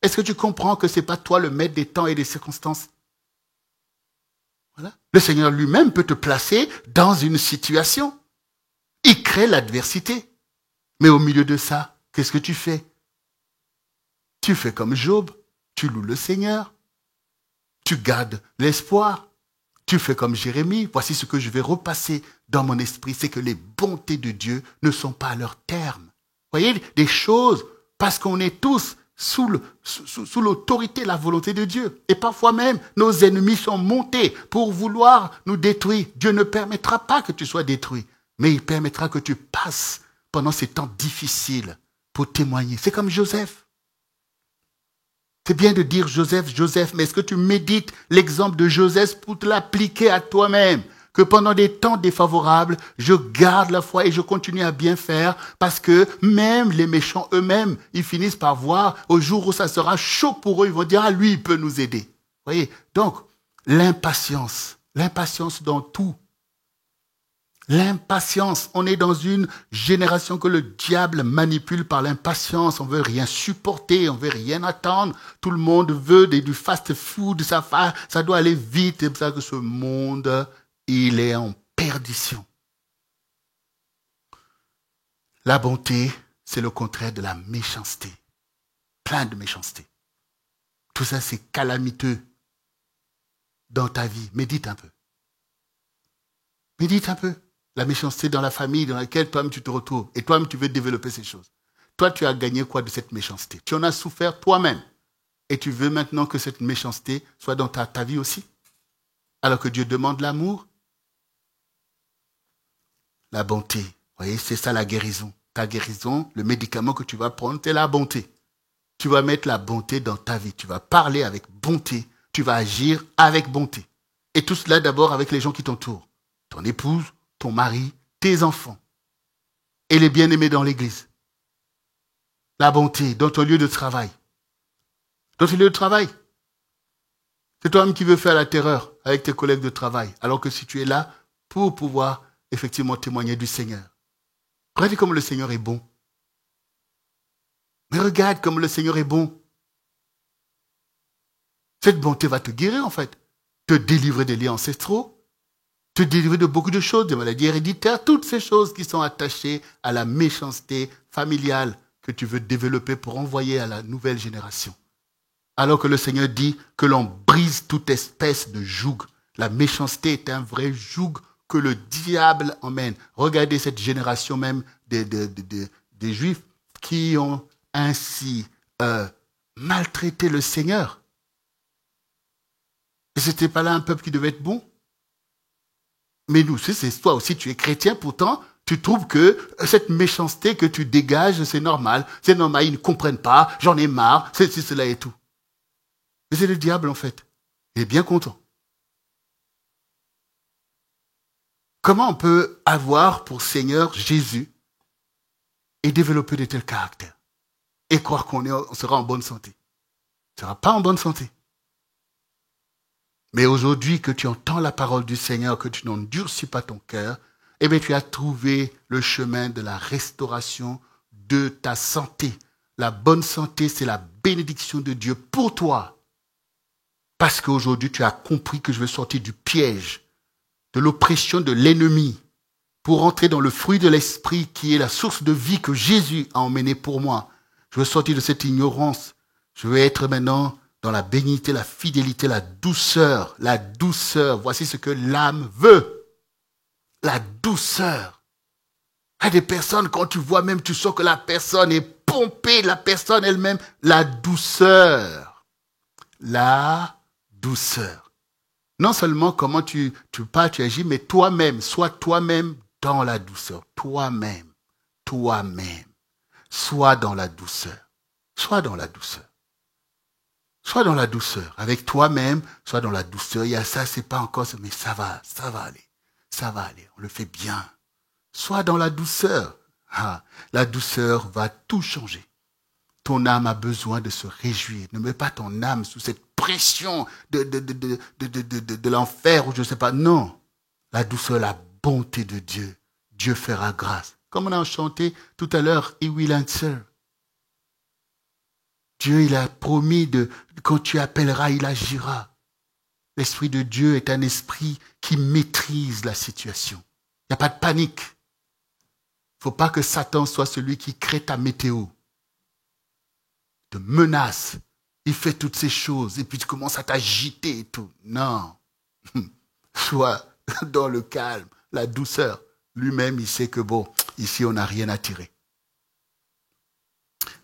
Est-ce que tu comprends que c'est pas toi le maître des temps et des circonstances? Voilà. Le Seigneur lui-même peut te placer dans une situation. Il crée l'adversité. Mais au milieu de ça, qu'est-ce que tu fais? Tu fais comme Job. Tu loues le Seigneur. Tu gardes l'espoir. Tu fais comme Jérémie. Voici ce que je vais repasser dans mon esprit, c'est que les bontés de Dieu ne sont pas à leur terme. Vous voyez, des choses, parce qu'on est tous sous l'autorité, la volonté de Dieu. Et parfois même, nos ennemis sont montés pour vouloir nous détruire. Dieu ne permettra pas que tu sois détruit, mais il permettra que tu passes pendant ces temps difficiles pour témoigner. C'est comme Joseph. C'est bien de dire Joseph, Joseph, mais est-ce que tu médites l'exemple de Joseph pour te l'appliquer à toi-même? Que pendant des temps défavorables, je garde la foi et je continue à bien faire parce que même les méchants eux-mêmes, ils finissent par voir au jour où ça sera chaud pour eux, ils vont dire, ah lui, il peut nous aider. Vous voyez? Donc, l'impatience dans tout. L'impatience, on est dans une génération que le diable manipule par l'impatience. On veut rien supporter, on veut rien attendre. Tout le monde veut du fast-food, ça doit aller vite. C'est pour ça que ce monde, il est en perdition. La bonté, c'est le contraire de la méchanceté. Plein de méchanceté. Tout ça, c'est calamiteux dans ta vie. Médite un peu. Médite un peu. La méchanceté dans la famille dans laquelle toi-même tu te retrouves. Et toi-même tu veux développer ces choses. Toi, tu as gagné quoi de cette méchanceté? Tu en as souffert toi-même. Et tu veux maintenant que cette méchanceté soit dans ta vie aussi? Alors que Dieu demande l'amour. La bonté. Vous voyez, c'est ça la guérison. Ta guérison, le médicament que tu vas prendre, c'est la bonté. Tu vas mettre la bonté dans ta vie. Tu vas parler avec bonté. Tu vas agir avec bonté. Et tout cela d'abord avec les gens qui t'entourent. Ton épouse, ton mari, tes enfants. Et les bien-aimés dans l'église. La bonté dans ton lieu de travail. Dans ton lieu de travail. C'est toi-même qui veux faire la terreur avec tes collègues de travail. Alors que si tu es là pour pouvoir effectivement témoigner du Seigneur. Regardez comme le Seigneur est bon. Mais regarde comme le Seigneur est bon. Cette bonté va te guérir en fait. Te délivrer des liens ancestraux. Te délivrer de beaucoup de choses, des maladies héréditaires, toutes ces choses qui sont attachées à la méchanceté familiale que tu veux développer pour envoyer à la nouvelle génération. Alors que le Seigneur dit que l'on brise toute espèce de joug. La méchanceté est un vrai joug que le diable emmène. Regardez cette génération même des Juifs qui ont ainsi maltraité le Seigneur. Et ce n'était pas là un peuple qui devait être bon? Mais nous, c'est toi aussi, tu es chrétien, pourtant, tu trouves que cette méchanceté que tu dégages, c'est normal. C'est normal, ils ne comprennent pas, j'en ai marre, c'est cela et tout. Mais c'est le diable, en fait. Il est bien content. Comment on peut avoir pour Seigneur Jésus et développer de tels caractères. Et croire on sera en bonne santé. Tu ne seras pas en bonne santé. Mais aujourd'hui que tu entends la parole du Seigneur, que tu n'endurcis pas ton cœur, eh bien tu as trouvé le chemin de la restauration de ta santé. La bonne santé, c'est la bénédiction de Dieu pour toi. Parce qu'aujourd'hui, tu as compris que je veux sortir du piège, de l'oppression de l'ennemi, pour entrer dans le fruit de l'esprit qui est la source de vie que Jésus a emmené pour moi. Je veux sortir de cette ignorance. Je veux être maintenant dans la bénignité, la fidélité, la douceur. La douceur, voici ce que l'âme veut. La douceur. Il y a des personnes, quand tu vois même, tu sens que la personne est pompée, la personne elle-même. La douceur. La douceur. Non seulement comment tu parles, tu agis, mais toi-même, sois toi-même dans la douceur. Toi-même. Toi-même. Sois dans la douceur. Sois dans la douceur. Sois dans la douceur. Avec toi-même, sois dans la douceur. Il y a ça, c'est pas encore ça, mais ça va aller. Ça va aller. On le fait bien. Sois dans la douceur. Ah, la douceur va tout changer. Ton âme a besoin de se réjouir. Ne mets pas ton âme sous cette pression de l'enfer ou je ne sais pas. Non. La douceur, la bonté de Dieu. Dieu fera grâce. Comme on a chanté tout à l'heure, He will answer. Dieu, il a promis quand tu appelleras, il agira. L'Esprit de Dieu est un esprit qui maîtrise la situation. Il n'y a pas de panique. Il ne faut pas que Satan soit celui qui crée ta météo, te menace. Il fait toutes ces choses et puis tu commences à t'agiter et tout. Non. Sois dans le calme, la douceur. Lui-même, il sait que bon, ici, on n'a rien à tirer.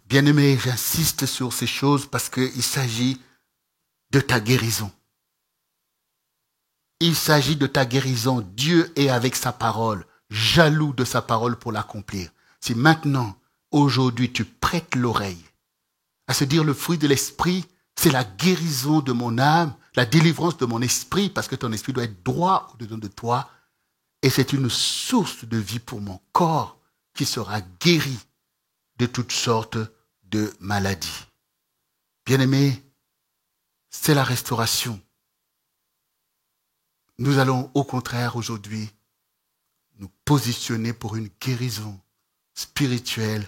Bien-aimé, j'insiste sur ces choses parce qu'il s'agit de ta guérison. Il s'agit de ta guérison. Dieu est avec sa parole, jaloux de sa parole pour l'accomplir. Si maintenant, aujourd'hui, tu prêtes l'oreille à se dire le fruit de l'esprit, c'est la guérison de mon âme, la délivrance de mon esprit, parce que ton esprit doit être droit au-dedans de toi, et c'est une source de vie pour mon corps qui sera guéri de toutes sortes de maladies. Bien-aimés, c'est la restauration. Nous allons au contraire aujourd'hui nous positionner pour une guérison spirituelle,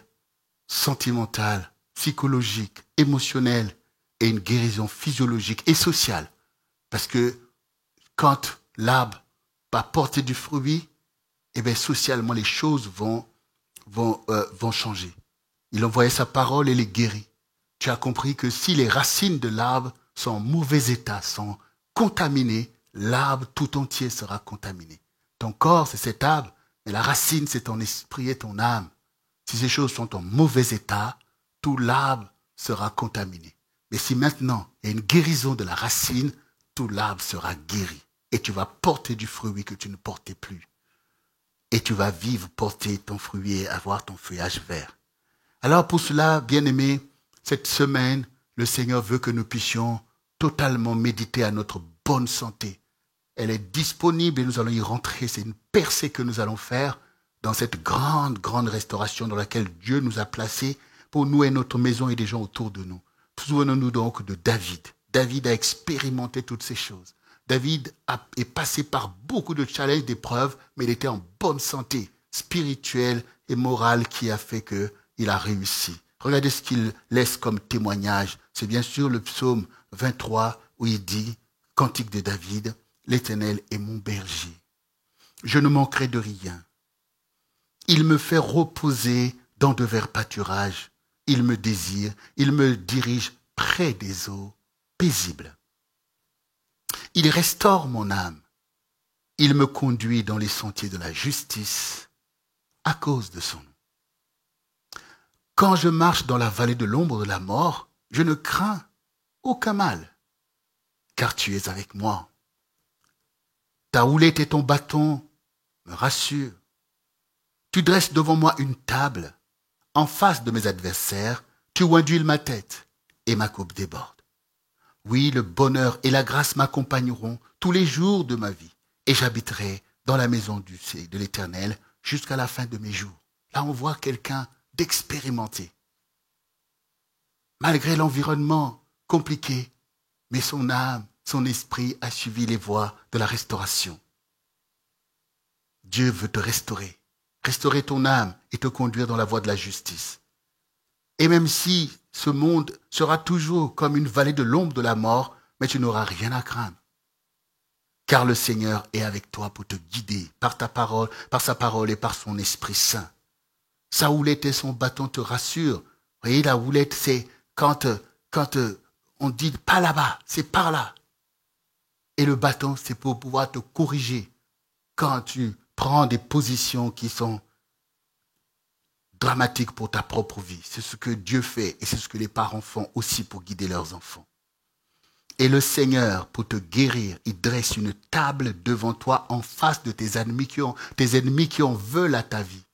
sentimentale, psychologique, émotionnelle et une guérison physiologique et sociale. Parce que quand l'arbre va porter du fruit, eh bien socialement les choses vont changer. Il envoyait sa parole et les guérit. Tu as compris que si les racines de l'arbre sont en mauvais état, sont contaminées, l'arbre tout entier sera contaminé. Ton corps, c'est cet arbre, mais la racine, c'est ton esprit et ton âme. Si ces choses sont en mauvais état, tout l'arbre sera contaminé. Mais si maintenant, il y a une guérison de la racine, tout l'arbre sera guéri. Et tu vas porter du fruit que tu ne portais plus. Et tu vas vivre, porter ton fruit et avoir ton feuillage vert. Alors pour cela, bien-aimés, cette semaine, le Seigneur veut que nous puissions totalement méditer à notre bonne santé. Elle est disponible et nous allons y rentrer. C'est une percée que nous allons faire dans cette grande restauration dans laquelle Dieu nous a placés pour nous et notre maison et des gens autour de nous. Souvenons-nous donc de David. David a expérimenté toutes ces choses. David est passé par beaucoup de challenges, d'épreuves, mais il était en bonne santé spirituelle et morale qui a fait qu'il a réussi. Regardez ce qu'il laisse comme témoignage. C'est bien sûr le psaume 23 où il dit, Cantique de David, l'Éternel est mon berger. Je ne manquerai de rien. Il me fait reposer dans de verts pâturages. Il me désire, il me dirige près des eaux paisibles. Il restaure mon âme. Il me conduit dans les sentiers de la justice à cause de son nom. Quand je marche dans la vallée de l'ombre de la mort, je ne crains aucun mal, car tu es avec moi. Ta houlette et ton bâton me rassurent. Tu dresses devant moi une table, en face de mes adversaires, tu oinduiles ma tête et ma coupe déborde. Oui, le bonheur et la grâce m'accompagneront tous les jours de ma vie, et j'habiterai dans la maison de l'Éternel jusqu'à la fin de mes jours. Là, on voit quelqu'un d'expérimenter. Malgré l'environnement compliqué, mais son âme, son esprit a suivi les voies de la restauration. Dieu veut te restaurer ton âme et te conduire dans la voie de la justice. Et même si ce monde sera toujours comme une vallée de l'ombre de la mort, mais tu n'auras rien à craindre. Car le Seigneur est avec toi pour te guider par sa parole et par son Esprit Saint. Sa houlette et son bâton te rassurent. Vous voyez, la houlette, c'est quand on dit pas là-bas, c'est par là. Et le bâton, c'est pour pouvoir te corriger quand tu prends des positions qui sont dramatiques pour ta propre vie. C'est ce que Dieu fait et c'est ce que les parents font aussi pour guider leurs enfants. Et le Seigneur, pour te guérir, il dresse une table devant toi en face de tes ennemis qui en veulent à ta vie.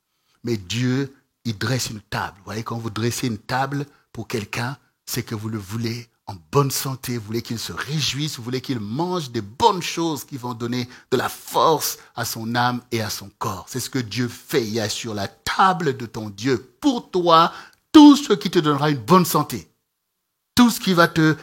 Mais Dieu, il dresse une table. Vous voyez, quand vous dressez une table pour quelqu'un, c'est que vous le voulez en bonne santé, vous voulez qu'il se réjouisse, vous voulez qu'il mange des bonnes choses qui vont donner de la force à son âme et à son corps. C'est ce que Dieu fait. Il y a sur la table de ton Dieu pour toi tout ce qui te donnera une bonne santé. Tout ce qui va te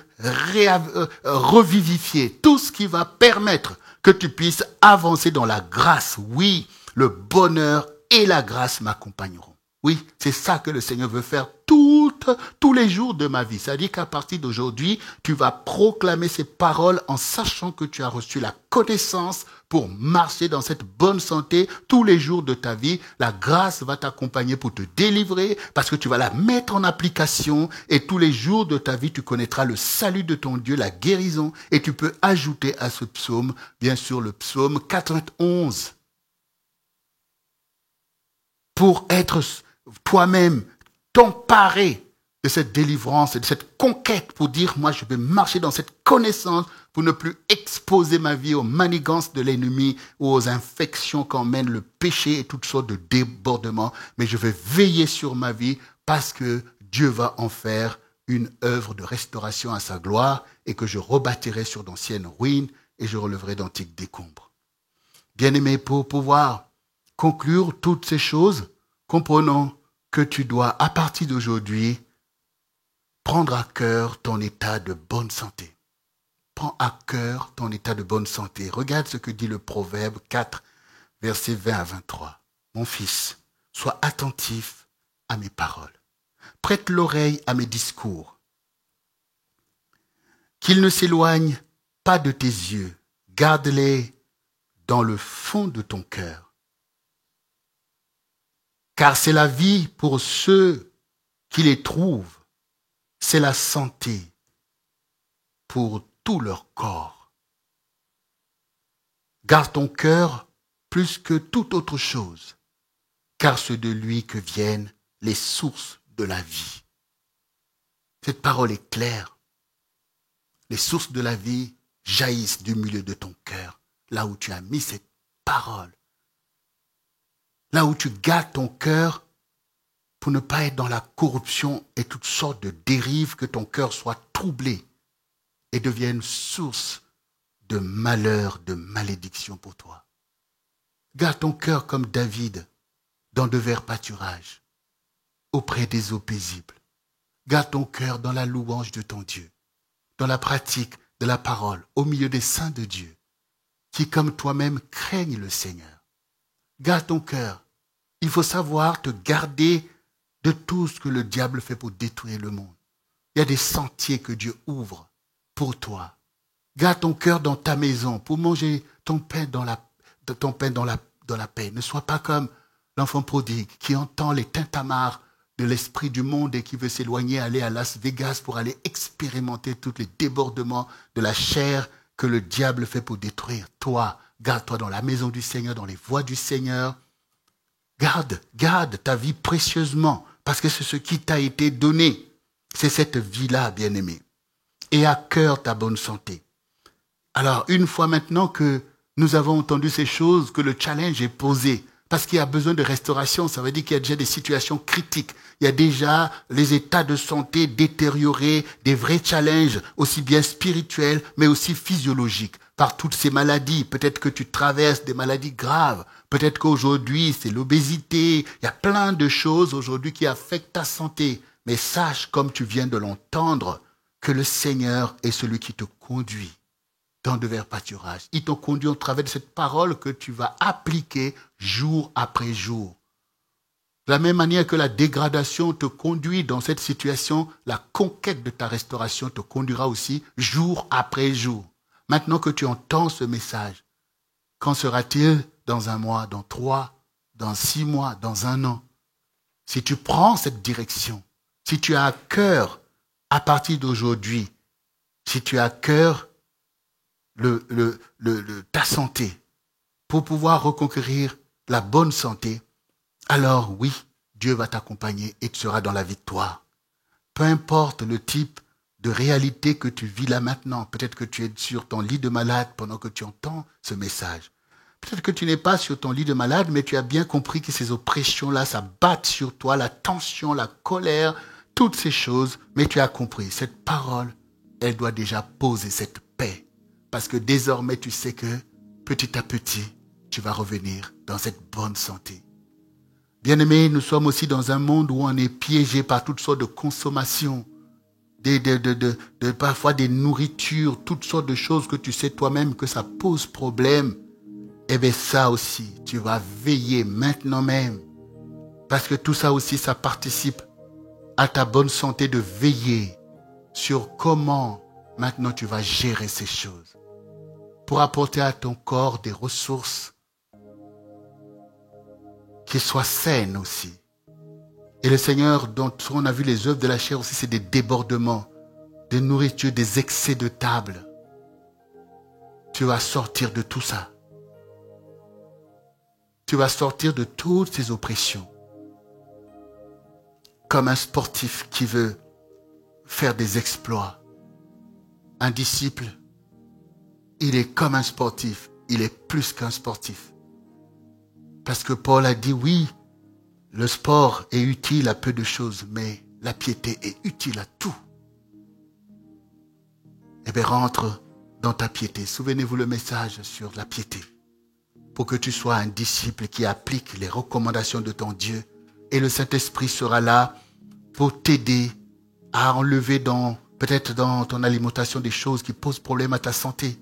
revivifier, tout ce qui va permettre que tu puisses avancer dans la grâce. Oui, le bonheur et la grâce m'accompagneront. Oui, c'est ça que le Seigneur veut faire tous les jours de ma vie. C'est-à-dire qu'à partir d'aujourd'hui, tu vas proclamer ces paroles en sachant que tu as reçu la connaissance pour marcher dans cette bonne santé tous les jours de ta vie. La grâce va t'accompagner pour te délivrer parce que tu vas la mettre en application et tous les jours de ta vie, tu connaîtras le salut de ton Dieu, la guérison. Et tu peux ajouter à ce psaume, bien sûr, le psaume 91. Pour être toi-même t'emparer de cette délivrance et de cette conquête pour dire, moi, je vais marcher dans cette connaissance pour ne plus exposer ma vie aux manigances de l'ennemi ou aux infections qu'emmène le péché et toutes sortes de débordements. Mais je vais veiller sur ma vie parce que Dieu va en faire une œuvre de restauration à sa gloire et que je rebâtirai sur d'anciennes ruines et je relèverai d'antiques décombres. Bien-aimé, pour pouvoir conclure toutes ces choses, comprenons que tu dois, à partir d'aujourd'hui, prendre à cœur ton état de bonne santé. Prends à cœur ton état de bonne santé. Regarde ce que dit le Proverbe 4, versets 20 à 23. Mon fils, sois attentif à mes paroles. Prête l'oreille à mes discours. Qu'ils ne s'éloignent pas de tes yeux. Garde-les dans le fond de ton cœur. Car c'est la vie pour ceux qui les trouvent. C'est la santé pour tout leur corps. Garde ton cœur plus que toute autre chose, car c'est de lui que viennent les sources de la vie. Cette parole est claire. Les sources de la vie jaillissent du milieu de ton cœur, là où tu as mis cette parole. Là où tu gardes ton cœur pour ne pas être dans la corruption et toutes sortes de dérives, que ton cœur soit troublé et devienne source de malheur, de malédiction pour toi. Garde ton cœur comme David dans de verts pâturages, auprès des eaux paisibles. Garde ton cœur dans la louange de ton Dieu, dans la pratique de la parole, au milieu des saints de Dieu, qui comme toi-même craignent le Seigneur. Garde ton cœur. Il faut savoir te garder de tout ce que le diable fait pour détruire le monde. Il y a des sentiers que Dieu ouvre pour toi. Garde ton cœur dans ta maison pour manger ton pain dans la paix. Ne sois pas comme l'enfant prodigue qui entend les tintamarres de l'esprit du monde et qui veut s'éloigner, aller à Las Vegas pour aller expérimenter tous les débordements de la chair que le diable fait pour détruire. Toi, garde-toi dans la maison du Seigneur, dans les voies du Seigneur. Garde ta vie précieusement, parce que c'est ce qui t'a été donné. C'est cette vie-là, bien-aimé. Et à cœur ta bonne santé. Alors, une fois maintenant que nous avons entendu ces choses, que le challenge est posé, parce qu'il y a besoin de restauration, ça veut dire qu'il y a déjà des situations critiques. Il y a déjà les états de santé détériorés, des vrais challenges, aussi bien spirituels, mais aussi physiologiques. par toutes ces maladies. Peut-être que tu traverses des maladies graves. Peut-être qu'aujourd'hui, c'est l'obésité. Il y a plein de choses aujourd'hui qui affectent ta santé. Mais sache, comme tu viens de l'entendre, que le Seigneur est celui qui te conduit dans de verts pâturages. Il te conduit au travers de cette parole que tu vas appliquer jour après jour. De la même manière que la dégradation te conduit dans cette situation, la conquête de ta restauration te conduira aussi jour après jour. Maintenant que tu entends ce message, qu'en sera-t-il dans 1 mois, dans 3, dans 6 mois, dans 1 an? Si tu prends cette direction, si tu as à cœur, à partir d'aujourd'hui, si tu as à cœur ta santé, pour pouvoir reconquérir la bonne santé, alors oui, Dieu va t'accompagner et tu seras dans la victoire. Peu importe le type de réalité que tu vis là maintenant, peut-être que tu es sur ton lit de malade pendant que tu entends ce message. Peut-être que tu n'es pas sur ton lit de malade, mais tu as bien compris que ces oppressions-là, ça batte sur toi, la tension, la colère, toutes ces choses, mais tu as compris, cette parole, elle doit déjà poser cette paix. Parce que désormais, tu sais que petit à petit, tu vas revenir dans cette bonne santé. Bien-aimés, nous sommes aussi dans un monde où on est piégé par toutes sortes de consommations, parfois des nourritures, toutes sortes de choses que tu sais toi-même que ça pose problème. Eh bien ça aussi, tu vas veiller maintenant même. Parce que tout ça aussi, ça participe à ta bonne santé de veiller sur comment maintenant tu vas gérer ces choses. Pour apporter à ton corps des ressources qui soient saines aussi. Et le Seigneur, dont on a vu les œuvres de la chair aussi, c'est des débordements, des nourritures, des excès de table. Tu vas sortir de tout ça. Tu vas sortir de toutes ces oppressions. Comme un sportif qui veut faire des exploits. Un disciple, il est comme un sportif. Il est plus qu'un sportif. Parce que Paul a dit, oui, le sport est utile à peu de choses, mais la piété est utile à tout. Eh bien, rentre dans ta piété. Souvenez-vous le message sur la piété. Pour que tu sois un disciple qui applique les recommandations de ton Dieu. Et le Saint-Esprit sera là pour t'aider à enlever peut-être dans ton alimentation des choses qui posent problème à ta santé.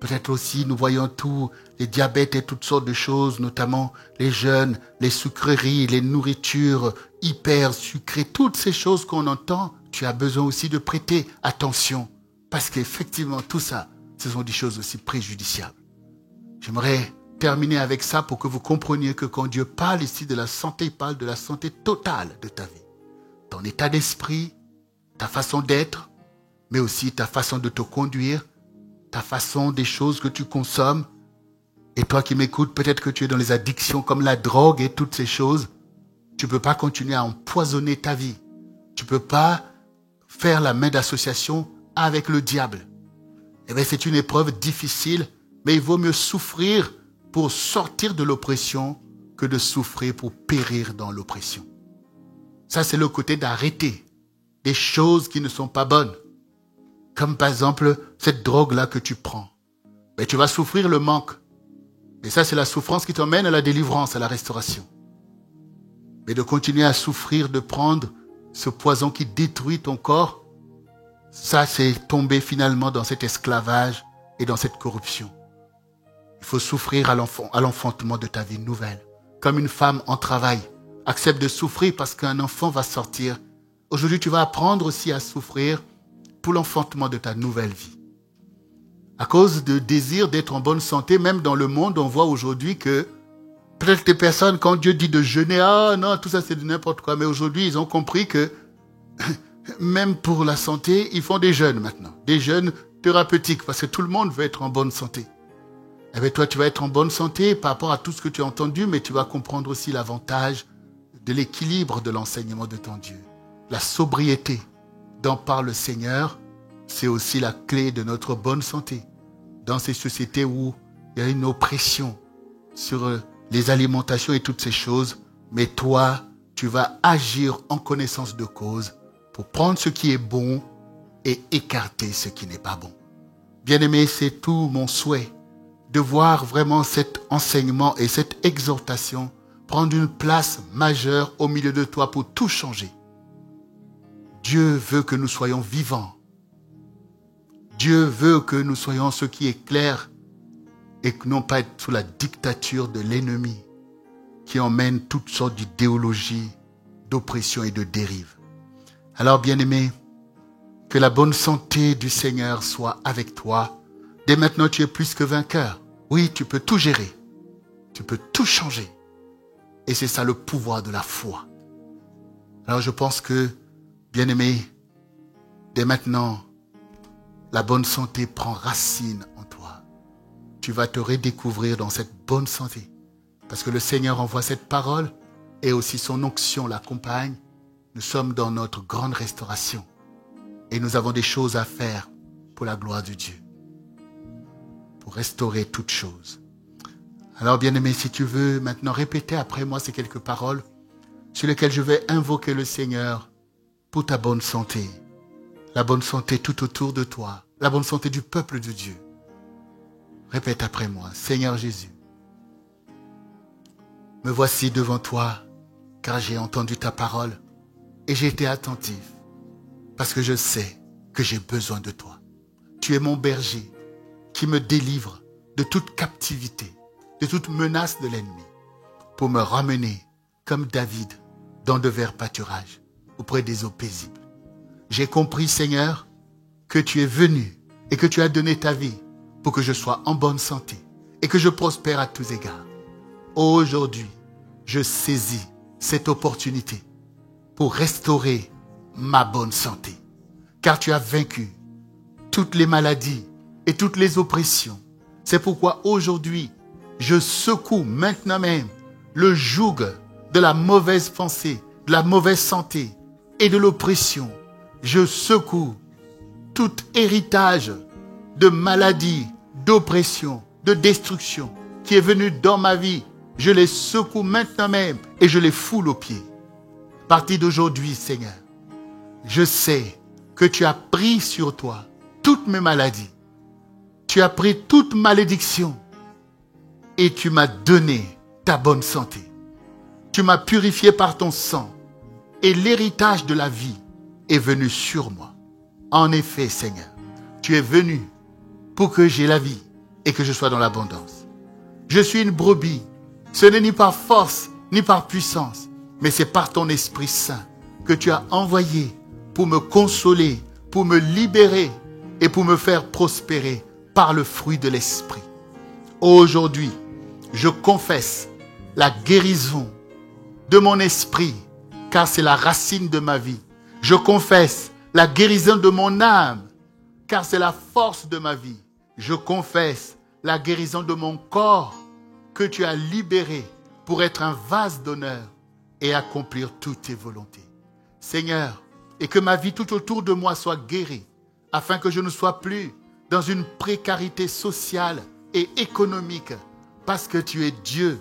Peut-être aussi, nous voyons tous les diabètes et toutes sortes de choses, notamment les jeûnes, les sucreries, les nourritures hyper sucrées, toutes ces choses qu'on entend, tu as besoin aussi de prêter attention. Parce qu'effectivement, tout ça, ce sont des choses aussi préjudiciables. J'aimerais terminer avec ça pour que vous compreniez que quand Dieu parle ici de la santé, il parle de la santé totale de ta vie. Ton état d'esprit, ta façon d'être, mais aussi ta façon de te conduire, ta façon des choses que tu consommes. Et toi qui m'écoutes, peut-être que tu es dans les addictions comme la drogue et toutes ces choses. Tu ne peux pas continuer à empoisonner ta vie. Tu ne peux pas faire la main d'association avec le diable. Eh bien, c'est une épreuve difficile, mais il vaut mieux souffrir pour sortir de l'oppression que de souffrir pour périr dans l'oppression. Ça, c'est le côté d'arrêter des choses qui ne sont pas bonnes. Comme par exemple, cette drogue-là que tu prends. Mais tu vas souffrir le manque. Et ça, c'est la souffrance qui t'emmène à la délivrance, à la restauration. Mais de continuer à souffrir, de prendre ce poison qui détruit ton corps, ça, c'est tomber finalement dans cet esclavage et dans cette corruption. Il faut souffrir à l'enfantement de ta vie nouvelle. Comme une femme en travail accepte de souffrir parce qu'un enfant va sortir. Aujourd'hui, tu vas apprendre aussi à souffrir pour l'enfantement de ta nouvelle vie. À cause de désir d'être en bonne santé, même dans le monde, on voit aujourd'hui que peut-être des personnes, quand Dieu dit de jeûner, ah non, tout ça c'est de n'importe quoi. Mais aujourd'hui, ils ont compris que même pour la santé, ils font des jeûnes maintenant. Des jeûnes thérapeutiques parce que tout le monde veut être en bonne santé. Eh bien, toi, tu vas être en bonne santé par rapport à tout ce que tu as entendu, mais tu vas comprendre aussi l'avantage de l'équilibre de l'enseignement de ton Dieu. La sobriété dont parle le Seigneur, c'est aussi la clé de notre bonne santé. Dans ces sociétés où il y a une oppression sur les alimentations et toutes ces choses, mais toi, tu vas agir en connaissance de cause pour prendre ce qui est bon et écarter ce qui n'est pas bon. Bien-aimé, c'est tout mon souhait de voir vraiment cet enseignement et cette exhortation prendre une place majeure au milieu de toi pour tout changer. Dieu veut que nous soyons vivants. Dieu veut que nous soyons ce qui est clair et que non pas être sous la dictature de l'ennemi qui emmène toutes sortes d'idéologies, d'oppression et de dérive. Alors, bien-aimé, que la bonne santé du Seigneur soit avec toi. Dès maintenant, tu es plus que vainqueur. Oui, tu peux tout gérer. Tu peux tout changer. Et c'est ça le pouvoir de la foi. Alors, je pense que, bien-aimé, dès maintenant, la bonne santé prend racine en toi. Tu vas te redécouvrir dans cette bonne santé. Parce que le Seigneur envoie cette parole et aussi son onction l'accompagne. Nous sommes dans notre grande restauration. Et nous avons des choses à faire pour la gloire de Dieu. Pour restaurer toutes choses. Alors, bien-aimé, si tu veux maintenant répéter après moi ces quelques paroles sur lesquelles je vais invoquer le Seigneur pour ta bonne santé. La bonne santé tout autour de toi. La bonne santé du peuple de Dieu. Répète après moi. Seigneur Jésus, me voici devant toi, car j'ai entendu ta parole et j'ai été attentif, parce que je sais que j'ai besoin de toi. Tu es mon berger qui me délivre de toute captivité, de toute menace de l'ennemi, pour me ramener, comme David, dans de verts pâturages, auprès des eaux paisibles. J'ai compris, Seigneur, que tu es venu et que tu as donné ta vie pour que je sois en bonne santé et que je prospère à tous égards. Aujourd'hui, je saisis cette opportunité pour restaurer ma bonne santé. Car tu as vaincu toutes les maladies et toutes les oppressions. C'est pourquoi aujourd'hui, je secoue maintenant même le joug de la mauvaise pensée, de la mauvaise santé et de l'oppression. Je secoue tout héritage de maladie, d'oppression, de destruction qui est venu dans ma vie. Je les secoue maintenant même et je les foule aux pieds. À partir d'aujourd'hui, Seigneur, je sais que tu as pris sur toi toutes mes maladies. Tu as pris toute malédiction et tu m'as donné ta bonne santé. Tu m'as purifié par ton sang et l'héritage de la vie est venu sur moi. En effet, Seigneur, tu es venu pour que j'ai la vie et que je sois dans l'abondance. Je suis une brebis. Ce n'est ni par force, ni par puissance, mais c'est par ton Esprit Saint que tu as envoyé pour me consoler, pour me libérer et pour me faire prospérer par le fruit de l'Esprit. Aujourd'hui, je confesse la guérison de mon esprit, car c'est la racine de ma vie. Je confesse la guérison de mon âme, car c'est la force de ma vie. Je confesse la guérison de mon corps, que tu as libéré pour être un vase d'honneur et accomplir toutes tes volontés. Seigneur, et que ma vie tout autour de moi soit guérie, afin que je ne sois plus dans une précarité sociale et économique, parce que tu es Dieu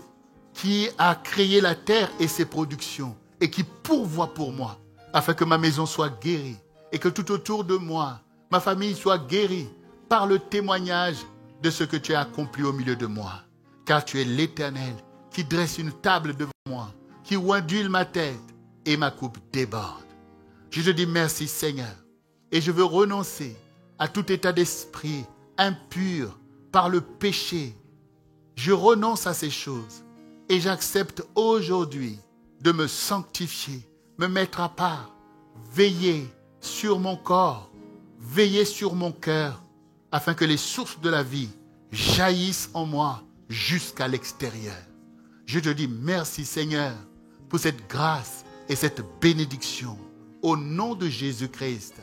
qui a créé la terre et ses productions, et qui pourvoit pour moi, afin que ma maison soit guérie, et que tout autour de moi, ma famille soit guérie par le témoignage de ce que tu as accompli au milieu de moi. Car tu es l'Éternel qui dresse une table devant moi, qui oindule ma tête et ma coupe déborde. Je te dis merci Seigneur et je veux renoncer à tout état d'esprit impur par le péché. Je renonce à ces choses et j'accepte aujourd'hui de me sanctifier, me mettre à part, veiller sur mon corps, veiller sur mon cœur, afin que les sources de la vie jaillissent en moi jusqu'à l'extérieur. Je te dis merci Seigneur pour cette grâce et cette bénédiction au nom de Jésus-Christ.